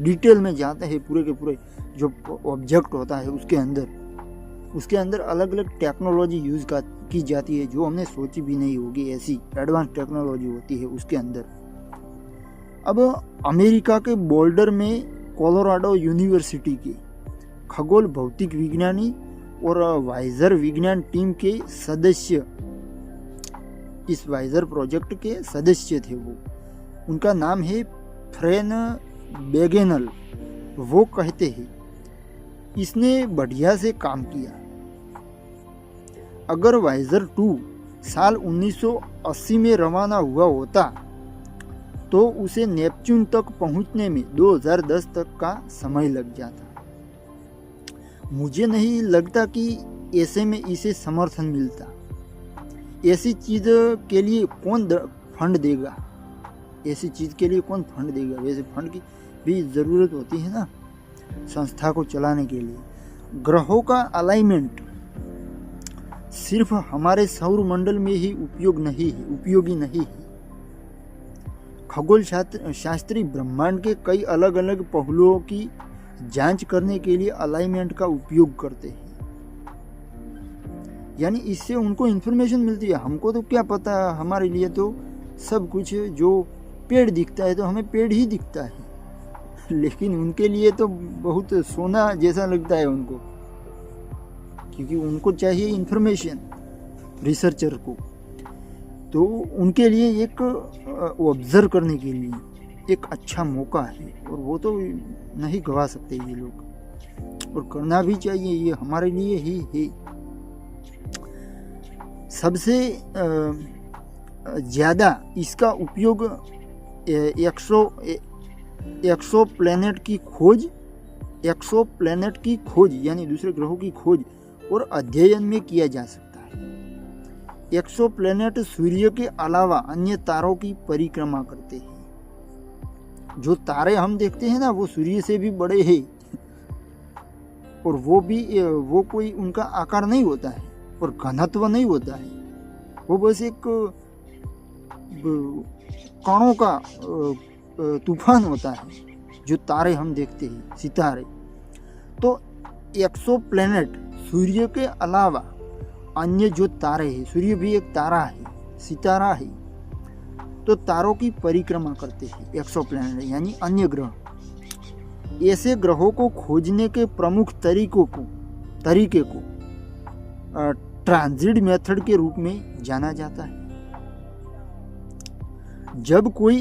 डिटेल में जाते हैं पूरे के पूरे जो ऑब्जेक्ट होता है उसके अंदर अलग अलग टेक्नोलॉजी यूज़ की जाती है जो हमने सोची भी नहीं होगी। ऐसी एडवांस टेक्नोलॉजी होती है उसके अंदर। अब अमेरिका के बोल्डर में कोलोराडो यूनिवर्सिटी के खगोल भौतिक विज्ञानी और वाइजर विज्ञान टीम के सदस्य, इस वाइजर प्रोजेक्ट के सदस्य थे वो, उनका नाम है फ्रेन बेगेनल। वो कहते हैं इसने बढ़िया से काम किया। अगर वाइजर 2 साल 1980 में रवाना हुआ होता तो उसे नेपच्यून तक पहुंचने में 2010 तक का समय लग जाता। मुझे नहीं लगता कि ऐसे में इसे समर्थन मिलता। ऐसी चीज के लिए कौन फंड देगा? ऐसी चीज के लिए कौन फंड देगा? वैसे फंड की भी जरूरत होती है ना संस्था को चलाने के लिए। ग्रहों का अलाइनमेंट सिर्फ हमारे सौर मंडल में ही उपयोगी नहीं है। खगोल शास्त्री ब्रह्मांड के कई अलग अलग पहलुओं की जांच करने के लिए अलाइनमेंट का उपयोग करते हैं। यानी इससे उनको इन्फॉर्मेशन मिलती है। हमको तो क्या पता, हमारे लिए तो सब कुछ जो पेड़ दिखता है तो हमें पेड़ ही दिखता है, लेकिन उनके लिए तो बहुत सोना जैसा लगता है उनको, क्योंकि उनको चाहिए इन्फॉर्मेशन, रिसर्चर को। तो उनके लिए एक ऑब्जर्व करने के लिए एक अच्छा मौका है और वो तो नहीं गवा सकते ये लोग, और करना भी चाहिए। ये हमारे लिए ही है। सबसे ज़्यादा इसका उपयोग एक्सोप्लैनेट की खोज यानी दूसरे ग्रहों की खोज और अध्ययन में किया जा सकता है। एक्सोप्लैनेट सूर्य के अलावा अन्य तारों की परिक्रमा करते हैं। जो तारे हम देखते हैं ना वो सूर्य से भी बड़े हैं, और वो कोई उनका आकार नहीं होता है और घनत्व नहीं होता है। वो बस एक कणों का तूफान होता है जो तारे हम देखते हैं, सितारे। तो एक्सोप्लैनेट सूर्य के अलावा अन्य जो तारे हैं, सूर्य भी एक तारा है, सितारा है, तो तारों की परिक्रमा करते हैं एक्सोप्लैनेट यानी अन्य ग्रह। ऐसे ग्रहों को खोजने के प्रमुख तरीके को ट्रांजिट मेथड के रूप में जाना जाता है। जब कोई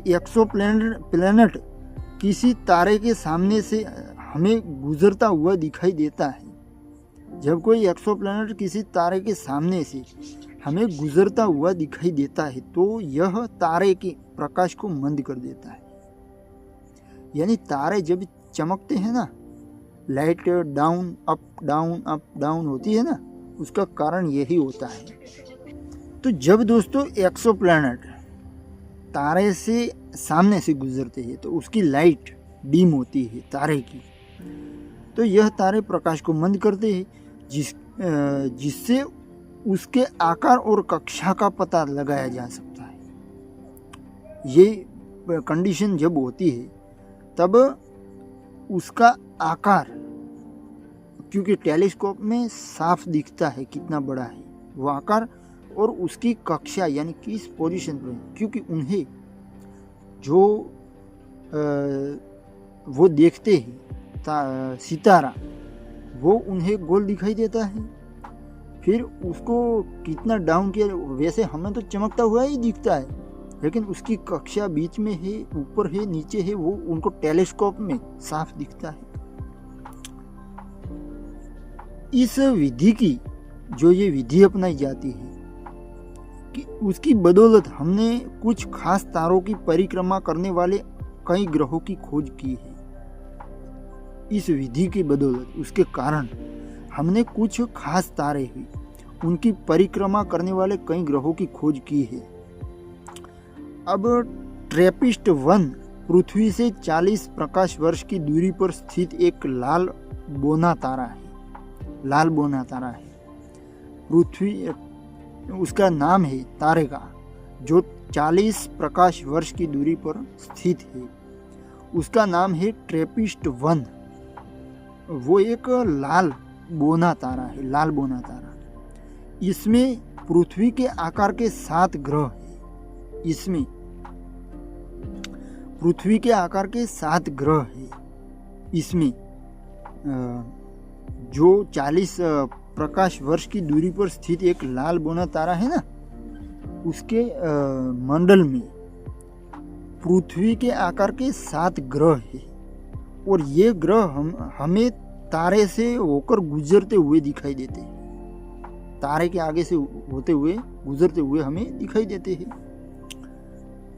एक्सोप्लैनेट किसी तारे के सामने से हमें गुजरता हुआ दिखाई देता है, जब कोई एक्सोप्लैनेट किसी तारे के सामने से हमें गुजरता हुआ दिखाई देता है तो यह तारे के प्रकाश को मंद कर देता है। यानी तारे जब चमकते हैं ना, लाइट डाउन अप डाउन होती है ना, उसका कारण यही होता है। तो जब दोस्तों एक्सोप्लैनेट तारे से सामने से गुजरते हैं तो उसकी लाइट डिम होती है तारे की, तो यह तारे प्रकाश को मंद करते हैं, जिससे उसके आकार और कक्षा का पता लगाया जा सकता है। ये कंडीशन जब होती है तब उसका आकार, क्योंकि टेलीस्कोप में साफ दिखता है कितना बड़ा है वो आकार, और उसकी कक्षा यानी किस पोजीशन पर, क्योंकि उन्हें जो वो देखते हैं सितारा, वो उन्हें गोल दिखाई देता है। फिर उसको कितना डाउन किया, वैसे हमें तो चमकता हुआ ही दिखता है, लेकिन उसकी कक्षा बीच में है, ऊपर है, नीचे है, वो उनको टेलीस्कोप में साफ दिखता है। इस विधि की जो ये विधि अपनाई जाती है कि उसकी बदौलत हमने कुछ खास तारों की परिक्रमा करने वाले कई ग्रहों की खोज की है। इस विधि की बदौलत, उसके कारण हमने कुछ खास तारे हुई उनकी परिक्रमा करने वाले कई ग्रहों की खोज की है। अब ट्रैपिस्ट-1 पृथ्वी से 40 प्रकाश वर्ष की दूरी पर स्थित एक लाल बोना तारा है। पृथ्वी उसका नाम है तारे का, जो 40 प्रकाश वर्ष की दूरी पर स्थित है। उसका नाम है ट्रैपिस्ट-1। वो एक लाल बोना तारा है, लाल बोना तारा। इसमें पृथ्वी के आकार के 7 ग्रह है। इसमें पृथ्वी के आकार के 7 ग्रह है। इसमें जो 40 प्रकाश वर्ष की दूरी पर स्थित एक लाल बोना तारा है ना, उसके मंडल में पृथ्वी के आकार के 7 ग्रह है, और ये ग्रह हमें तारे से होकर गुजरते हुए दिखाई देते हैं। तारे के आगे से होते हुए गुजरते हुए हमें दिखाई देते हैं।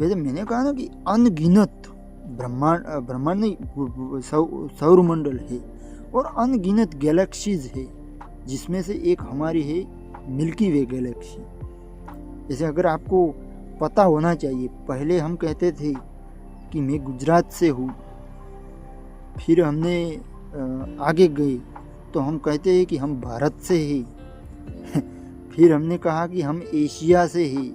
वैसे मैंने कहा ना कि अनगिनत ब्रह्मांड नहीं, सौरमंडल है और अनगिनत गैलेक्सीज है, जिसमें से एक हमारी है मिल्की वे गैलेक्सी। जैसे अगर आपको पता होना चाहिए, पहले हम कहते थे कि मैं गुजरात से हूँ, फिर हमने आगे गए तो हम कहते हैं कि हम भारत से हैं फिर हमने कहा कि हम एशिया से हैं,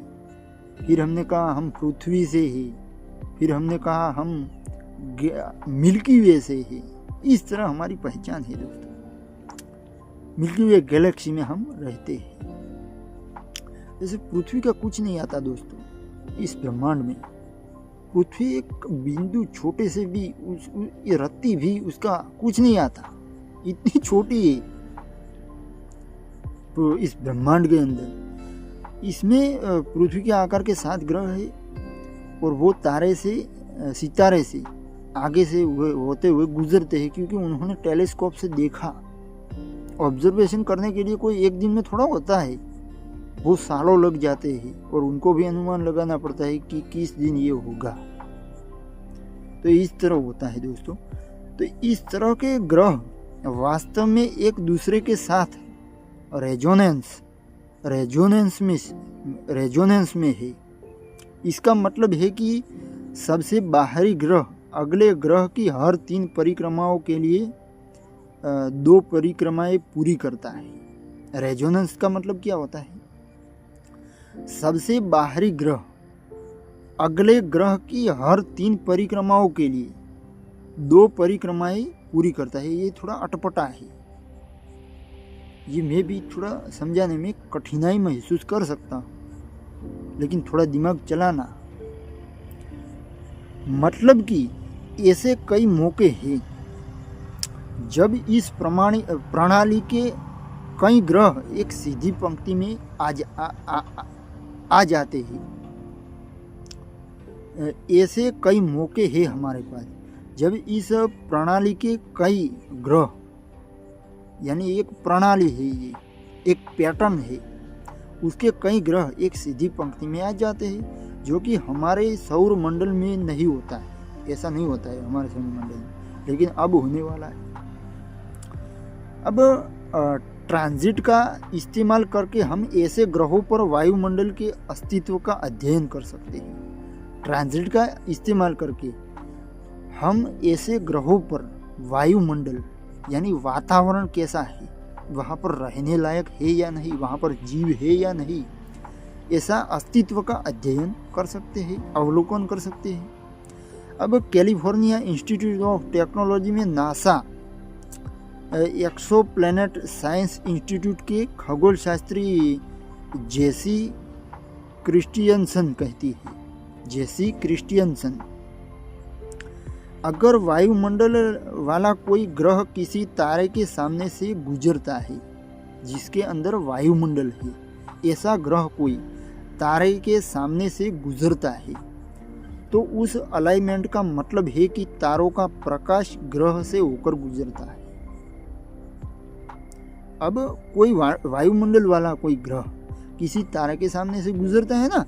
फिर हमने कहा हम पृथ्वी से हैं, फिर हमने कहा हम मिल्की वे से हैं। इस तरह हमारी पहचान है दोस्तों। मिल्की वे गैलेक्सी में हम रहते हैं। जैसे पृथ्वी का कुछ नहीं आता दोस्तों इस ब्रह्मांड में। पृथ्वी एक बिंदु छोटे से भी ये रत्ती भी उसका कुछ नहीं आता, इतनी छोटी है तो इस ब्रह्मांड के अंदर। इसमें पृथ्वी के आकार के 7 ग्रह है और वो सितारे से आगे से होते हुए गुजरते हैं, क्योंकि उन्होंने टेलीस्कोप से देखा। ऑब्जर्वेशन करने के लिए कोई एक दिन में थोड़ा होता है, वो सालों लग जाते हैं और उनको भी अनुमान लगाना पड़ता है कि किस दिन ये होगा। तो इस तरह होता है दोस्तों। तो इस तरह के ग्रह वास्तव में एक दूसरे के साथ रेजोनेंस में है। इसका मतलब है कि सबसे बाहरी ग्रह अगले ग्रह की हर 3 परिक्रमाओं के लिए 2 परिक्रमाएं पूरी करता है। रेजोनेंस का मतलब क्या होता है? सबसे बाहरी ग्रह अगले ग्रह की हर 3 परिक्रमाओं के लिए 2 परिक्रमाएं पूरी करता है। ये थोड़ा अटपटा है, ये मैं भी थोड़ा समझाने में कठिनाई महसूस कर सकता हूँ, लेकिन थोड़ा दिमाग चलाना। मतलब कि ऐसे कई मौके हैं जब इस प्रणाली के कई ग्रह एक सीधी पंक्ति में आ जाते हैं। ऐसे कई मौके हैं हमारे पास जब इस प्रणाली के कई ग्रह, यानी एक प्रणाली है, ये एक पैटर्न है, उसके कई ग्रह एक सीधी पंक्ति में आ जाते हैं, जो कि हमारे सौर मंडल में नहीं होता है। ऐसा नहीं होता है हमारे सौर मंडल में, लेकिन अब होने वाला है। अब ट्रांजिट का इस्तेमाल करके हम ऐसे ग्रहों पर वायुमंडल के अस्तित्व का अध्ययन कर सकते हैं। ट्रांजिट का इस्तेमाल करके हम ऐसे ग्रहों पर वायुमंडल यानी वातावरण कैसा है, वहाँ पर रहने लायक है या नहीं, वहाँ पर जीव है या नहीं, ऐसा अस्तित्व का अध्ययन कर सकते हैं, अवलोकन कर सकते हैं। अब कैलिफोर्निया इंस्टीट्यूट ऑफ टेक्नोलॉजी में नासा एक्सो प्लैनेट साइंस इंस्टीट्यूट के खगोल शास्त्री जेसी क्रिस्टियनसन कहती है, जेसी क्रिस्टियनसन, अगर वायुमंडल वाला कोई ग्रह किसी तारे के सामने से गुजरता है जिसके अंदर वायुमंडल है, ऐसा ग्रह कोई तारे के सामने से गुजरता है, तो उस अलाइनमेंट का मतलब है कि तारों का प्रकाश ग्रह से होकर गुजरता है। अब कोई वायुमंडल वाला कोई ग्रह किसी तारे के सामने से गुजरता है ना,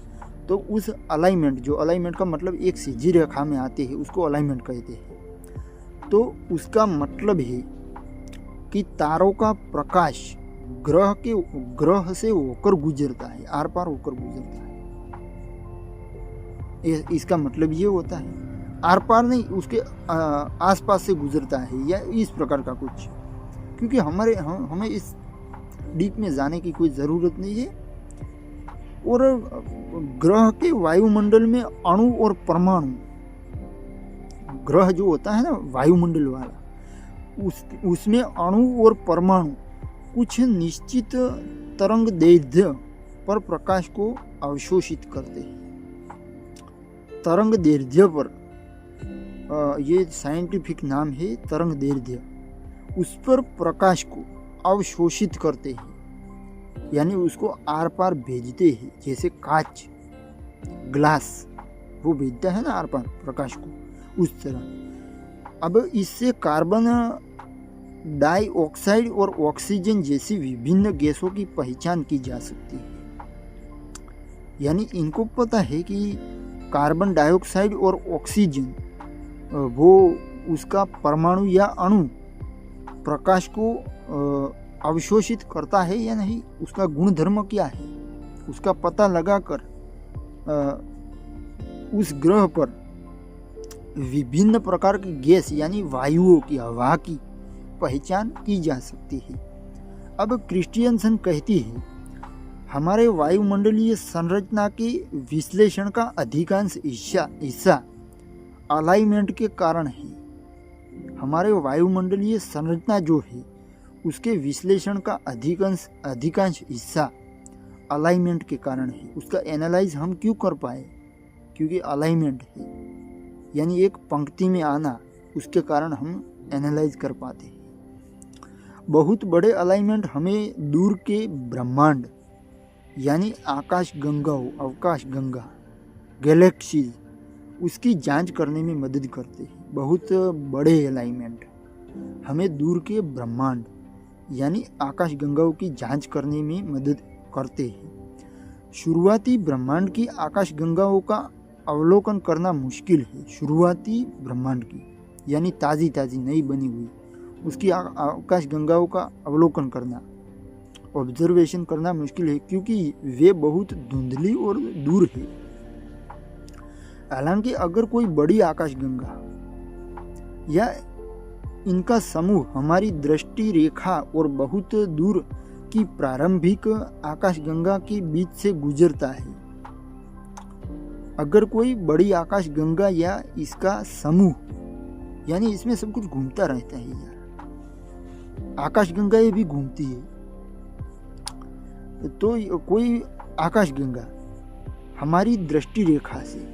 तो उस अलाइनमेंट, जो अलाइनमेंट का मतलब एक सीधी रेखा में आते हैं, उसको अलाइनमेंट कहते हैं। तो उसका मतलब है कि तारों का प्रकाश ग्रह से होकर गुजरता है, आर पार होकर गुजरता है। इसका मतलब ये होता है, आर पार नहीं, उसके आसपास से गुजरता है या इस प्रकार का कुछ। क्योंकि हमें इस डीप में जाने की कोई ज़रूरत नहीं है। और ग्रह के वायुमंडल में अणु और परमाणु, ग्रह जो होता है ना वायुमंडल वाला, उसमें अणु और परमाणु कुछ निश्चित तरंग दैर्ध्य पर प्रकाश को अवशोषित करते हैं। तरंग दैर्ध्य पर, ये साइंटिफिक नाम है तरंग दैर्ध्य, उस पर प्रकाश को अवशोषित करते हैं, यानी उसको आर पार भेजते हैं। जैसे कांच, ग्लास, वो भेजता है ना आर पार प्रकाश को, उस तरह। अब इससे कार्बन डाइऑक्साइड और ऑक्सीजन जैसी विभिन्न गैसों की पहचान की जा सकती है। यानी इनको पता है कि कार्बन डाइऑक्साइड और ऑक्सीजन वो उसका परमाणु या अणु प्रकाश को अवशोषित करता है या नहीं, उसका गुणधर्म क्या है, उसका पता लगाकर उस ग्रह पर विभिन्न प्रकार की गैस यानी वायुओं की, हवा की पहचान की जा सकती है। अब क्रिस्टियनसन कहती है हमारे वायुमंडलीय संरचना के विश्लेषण का अधिकांश हिस्सा अलाइनमेंट के कारण है। हमारे वायुमंडलीय संरचना जो है उसके विश्लेषण का अधिकांश हिस्सा अलाइनमेंट के कारण है। उसका एनालाइज हम क्यों कर पाए, क्योंकि अलाइनमेंट है, यानी एक पंक्ति में आना, उसके कारण हम एनालाइज कर पाते हैं। बहुत बड़े अलाइनमेंट हमें दूर के ब्रह्मांड यानी आकाश गंगा गैलेक्सीज उसकी जांच करने में मदद करते हैं। बहुत बड़े अलाइनमेंट हमें दूर के ब्रह्मांड यानी आकाश गंगाओं की जांच करने में मदद करते हैं। शुरुआती ब्रह्मांड की आकाश गंगाओं का अवलोकन करना मुश्किल है। शुरुआती ब्रह्मांड की यानी ताज़ी नई बनी हुई उसकी आकाश गंगाओं का अवलोकन करना, ऑब्जर्वेशन करना मुश्किल है, क्योंकि वे बहुत धुंधली और दूर है। हालांकि अगर कोई बड़ी आकाश गंगा या इनका समूह हमारी दृष्टि रेखा और बहुत दूर की प्रारंभिक आकाश गंगा के बीच से गुजरता है, अगर कोई बड़ी आकाश गंगा या इसका समूह, यानी इसमें सब कुछ घूमता रहता है यार, आकाश गंगा ये भी घूमती है, तो कोई आकाश गंगा हमारी दृष्टि रेखा से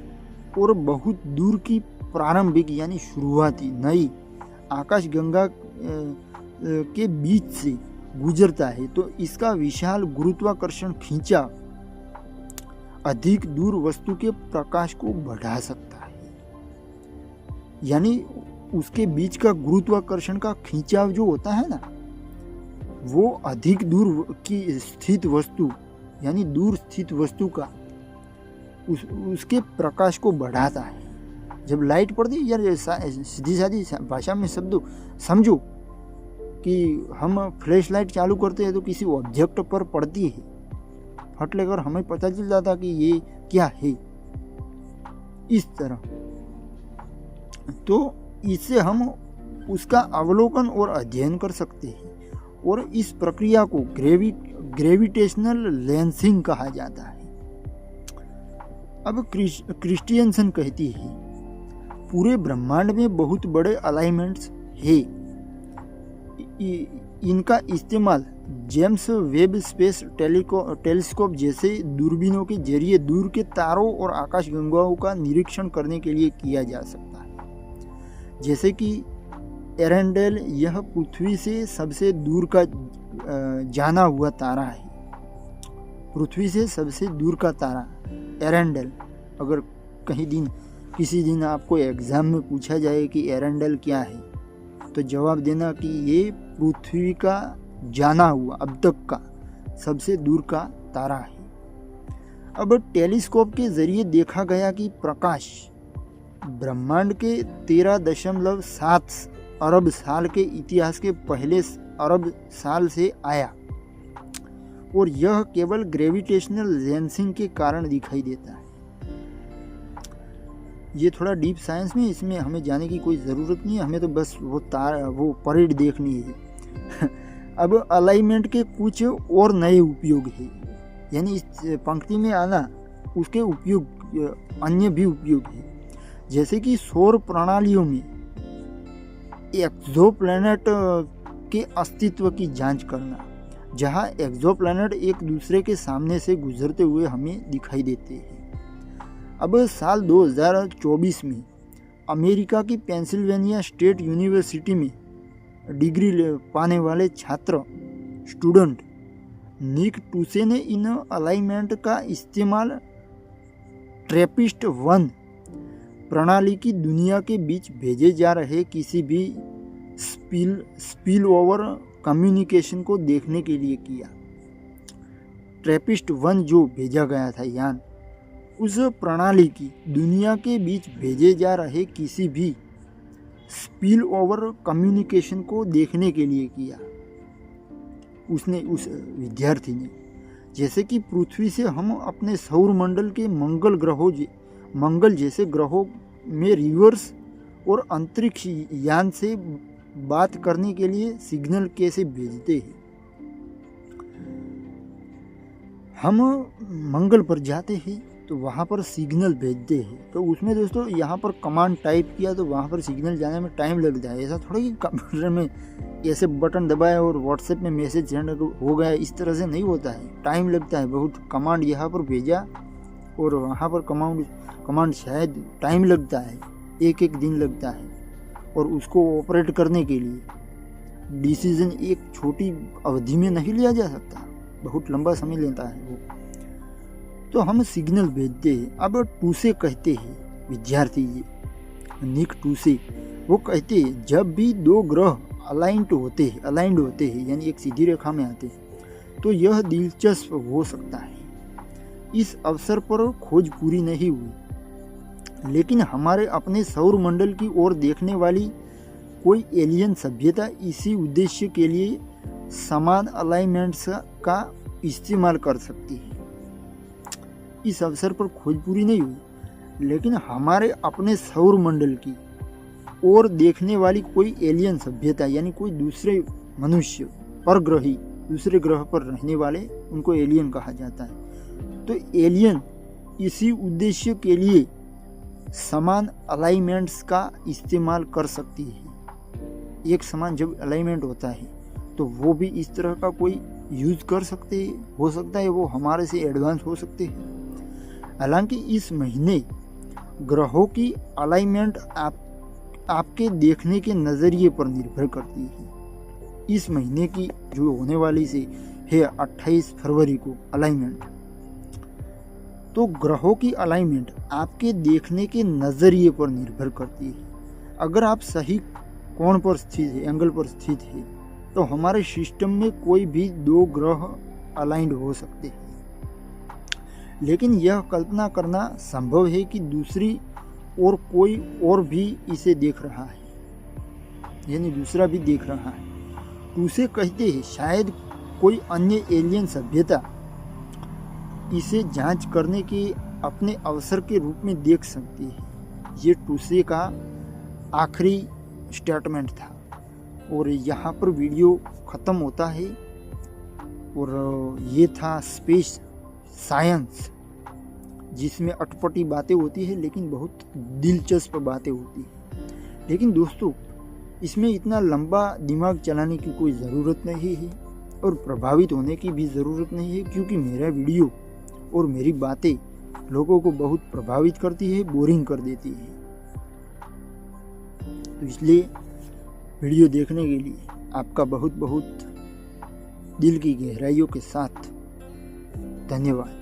और बहुत दूर की प्रारंभिक यानी शुरुआती नई आकाश गंगा के बीच से गुजरता है, तो इसका विशाल गुरुत्वाकर्षण खींचाव अधिक दूर वस्तु के प्रकाश को बढ़ा सकता है। यानी उसके बीच का गुरुत्वाकर्षण का खींचाव जो होता है ना, वो अधिक दूर की स्थित वस्तु यानी दूर स्थित वस्तु का उसके प्रकाश को बढ़ाता है। जब लाइट पड़ती है यार, सीधी सादी भाषा में शब्द समझो कि हम फ्लैश लाइट चालू करते हैं तो किसी ऑब्जेक्ट पर पड़ती है, हट लेकर हमें पता चल जाता कि ये क्या है, इस तरह। तो इससे हम उसका अवलोकन और अध्ययन कर सकते हैं, और इस प्रक्रिया को ग्रेविटेशनल लेंसिंग कहा जाता है। अब क्रिस्टियनसन कहती है पूरे ब्रह्मांड में बहुत बड़े अलाइनमेंट्स है। इनका इस्तेमाल जेम्स वेब स्पेस टेलीस्कोप जैसे दूरबीनों के जरिए दूर के तारों और आकाशगंगाओं का निरीक्षण करने के लिए किया जा सकता है। जैसे कि एरेंडेल, यह पृथ्वी से सबसे दूर का जाना हुआ तारा है। पृथ्वी से सबसे दूर का तारा एरेंडेल। अगर किसी दिन आपको एग्जाम में पूछा जाए कि एरेंडेल क्या है, तो जवाब देना कि ये पृथ्वी का जाना हुआ अब तक का सबसे दूर का तारा है। अब टेलीस्कोप के जरिए देखा गया कि प्रकाश ब्रह्मांड के 13.7 अरब साल के इतिहास के पहले अरब साल से आया, और यह केवल ग्रेविटेशनल लेंसिंग के कारण दिखाई देता है। ये थोड़ा डीप साइंस में, इसमें हमें जाने की कोई ज़रूरत नहीं है, हमें तो बस वो परेड देखनी है। अब अलाइनमेंट के कुछ और नए उपयोग है, यानी इस पंक्ति में आना उसके उपयोग, अन्य भी उपयोग है। जैसे कि सौर प्रणालियों में एक्सोप्लैनेट के अस्तित्व की जांच करना, जहां एक्सोप्लैनेट एक दूसरे के सामने से गुजरते हुए हमें दिखाई देते हैं। अब साल 2024 में अमेरिका की पेंसिल्वेनिया स्टेट यूनिवर्सिटी में डिग्री पाने वाले स्टूडेंट निक टूसे ने इन अलाइनमेंट का इस्तेमाल ट्रैपिस्ट 1 प्रणाली की दुनिया के बीच भेजे जा रहे किसी भी स्पिल ओवर कम्युनिकेशन को देखने के लिए किया। ट्रैपिस्ट 1 जो भेजा गया था यान, उस प्रणाली की दुनिया के बीच भेजे जा रहे किसी भी स्पिल ओवर कम्युनिकेशन को देखने के लिए किया। उसने, उस विद्यार्थी ने, जैसे कि पृथ्वी से हम अपने सौर मंडल के मंगल जैसे ग्रहों में रिवर्स और अंतरिक्ष यान से बात करने के लिए सिग्नल कैसे भेजते हैं। हम मंगल पर जाते हैं तो वहाँ पर सिग्नल भेजते हैं, तो उसमें दोस्तों यहाँ पर कमांड टाइप किया तो वहाँ पर सिग्नल जाने में टाइम लगता है। ऐसा थोड़ा कि कंप्यूटर में ऐसे बटन दबाए और व्हाट्सएप में मैसेज सेंड हो गया, इस तरह से नहीं होता है, टाइम लगता है बहुत। कमांड यहाँ पर भेजा और वहाँ पर कमांड शायद टाइम लगता है, एक दिन लगता है। और उसको ऑपरेट करने के लिए डिसीजन एक छोटी अवधि में नहीं लिया जा सकता, बहुत लंबा समय लेता है वो। तो हम सिग्नल भेजते हैं। अब टूसे कहते हैं, विद्यार्थी जी निक टूसे, वो कहते हैं जब भी दो ग्रह अलाइंड होते हैं यानी एक सीधी रेखा में आते हैं तो यह दिलचस्प हो सकता है। इस अवसर पर खोज पूरी नहीं हुई, लेकिन हमारे अपने सौर मंडल की ओर देखने वाली कोई एलियन सभ्यता इसी उद्देश्य के लिए समान अलाइनमेंट्स का इस्तेमाल कर सकती है। इस अवसर पर खोज पूरी नहीं हुई, लेकिन हमारे अपने सौर मंडल की ओर देखने वाली कोई एलियन सभ्यता यानी कोई दूसरे मनुष्य, परग्रही, दूसरे ग्रह पर रहने वाले, उनको एलियन कहा जाता है। तो एलियन इसी उद्देश्य के लिए समान अलाइनमेंट्स का इस्तेमाल कर सकती है। एक समान जब अलाइनमेंट होता है तो वो भी इस तरह का कोई यूज कर सकते हैं, हो सकता है वो हमारे से एडवांस हो सकते हैं। हालांकि इस महीने ग्रहों की अलाइनमेंट आपके देखने के नज़रिए पर निर्भर करती है। इस महीने की जो होने वाली से है 28 फरवरी को अलाइनमेंट, तो ग्रहों की अलाइनमेंट आपके देखने के नज़रिए पर निर्भर करती है। अगर आप सही कोण पर स्थित है, एंगल पर स्थित है, तो हमारे सिस्टम में कोई भी दो ग्रह अलाइंड हो सकते हैं। लेकिन यह कल्पना करना संभव है कि दूसरी और कोई और भी इसे देख रहा है, यानी दूसरा भी देख रहा है। उसे कहते हैं शायद कोई अन्य एलियन सभ्यता इसे जांच करने के अपने अवसर के रूप में देख सकती है। ये टूसे का आखिरी स्टेटमेंट था और यहाँ पर वीडियो ख़त्म होता है। और ये था स्पेस साइंस, जिसमें अटपटी बातें होती है लेकिन बहुत दिलचस्प बातें होती है। लेकिन दोस्तों, इसमें इतना लंबा दिमाग चलाने की कोई ज़रूरत नहीं है और प्रभावित होने की भी ज़रूरत नहीं है, क्योंकि मेरा वीडियो और मेरी बातें लोगों को बहुत प्रभावित करती है, बोरिंग कर देती है। तो इसलिए वीडियो देखने के लिए आपका बहुत बहुत दिल की गहराइयों के साथ धन्यवाद।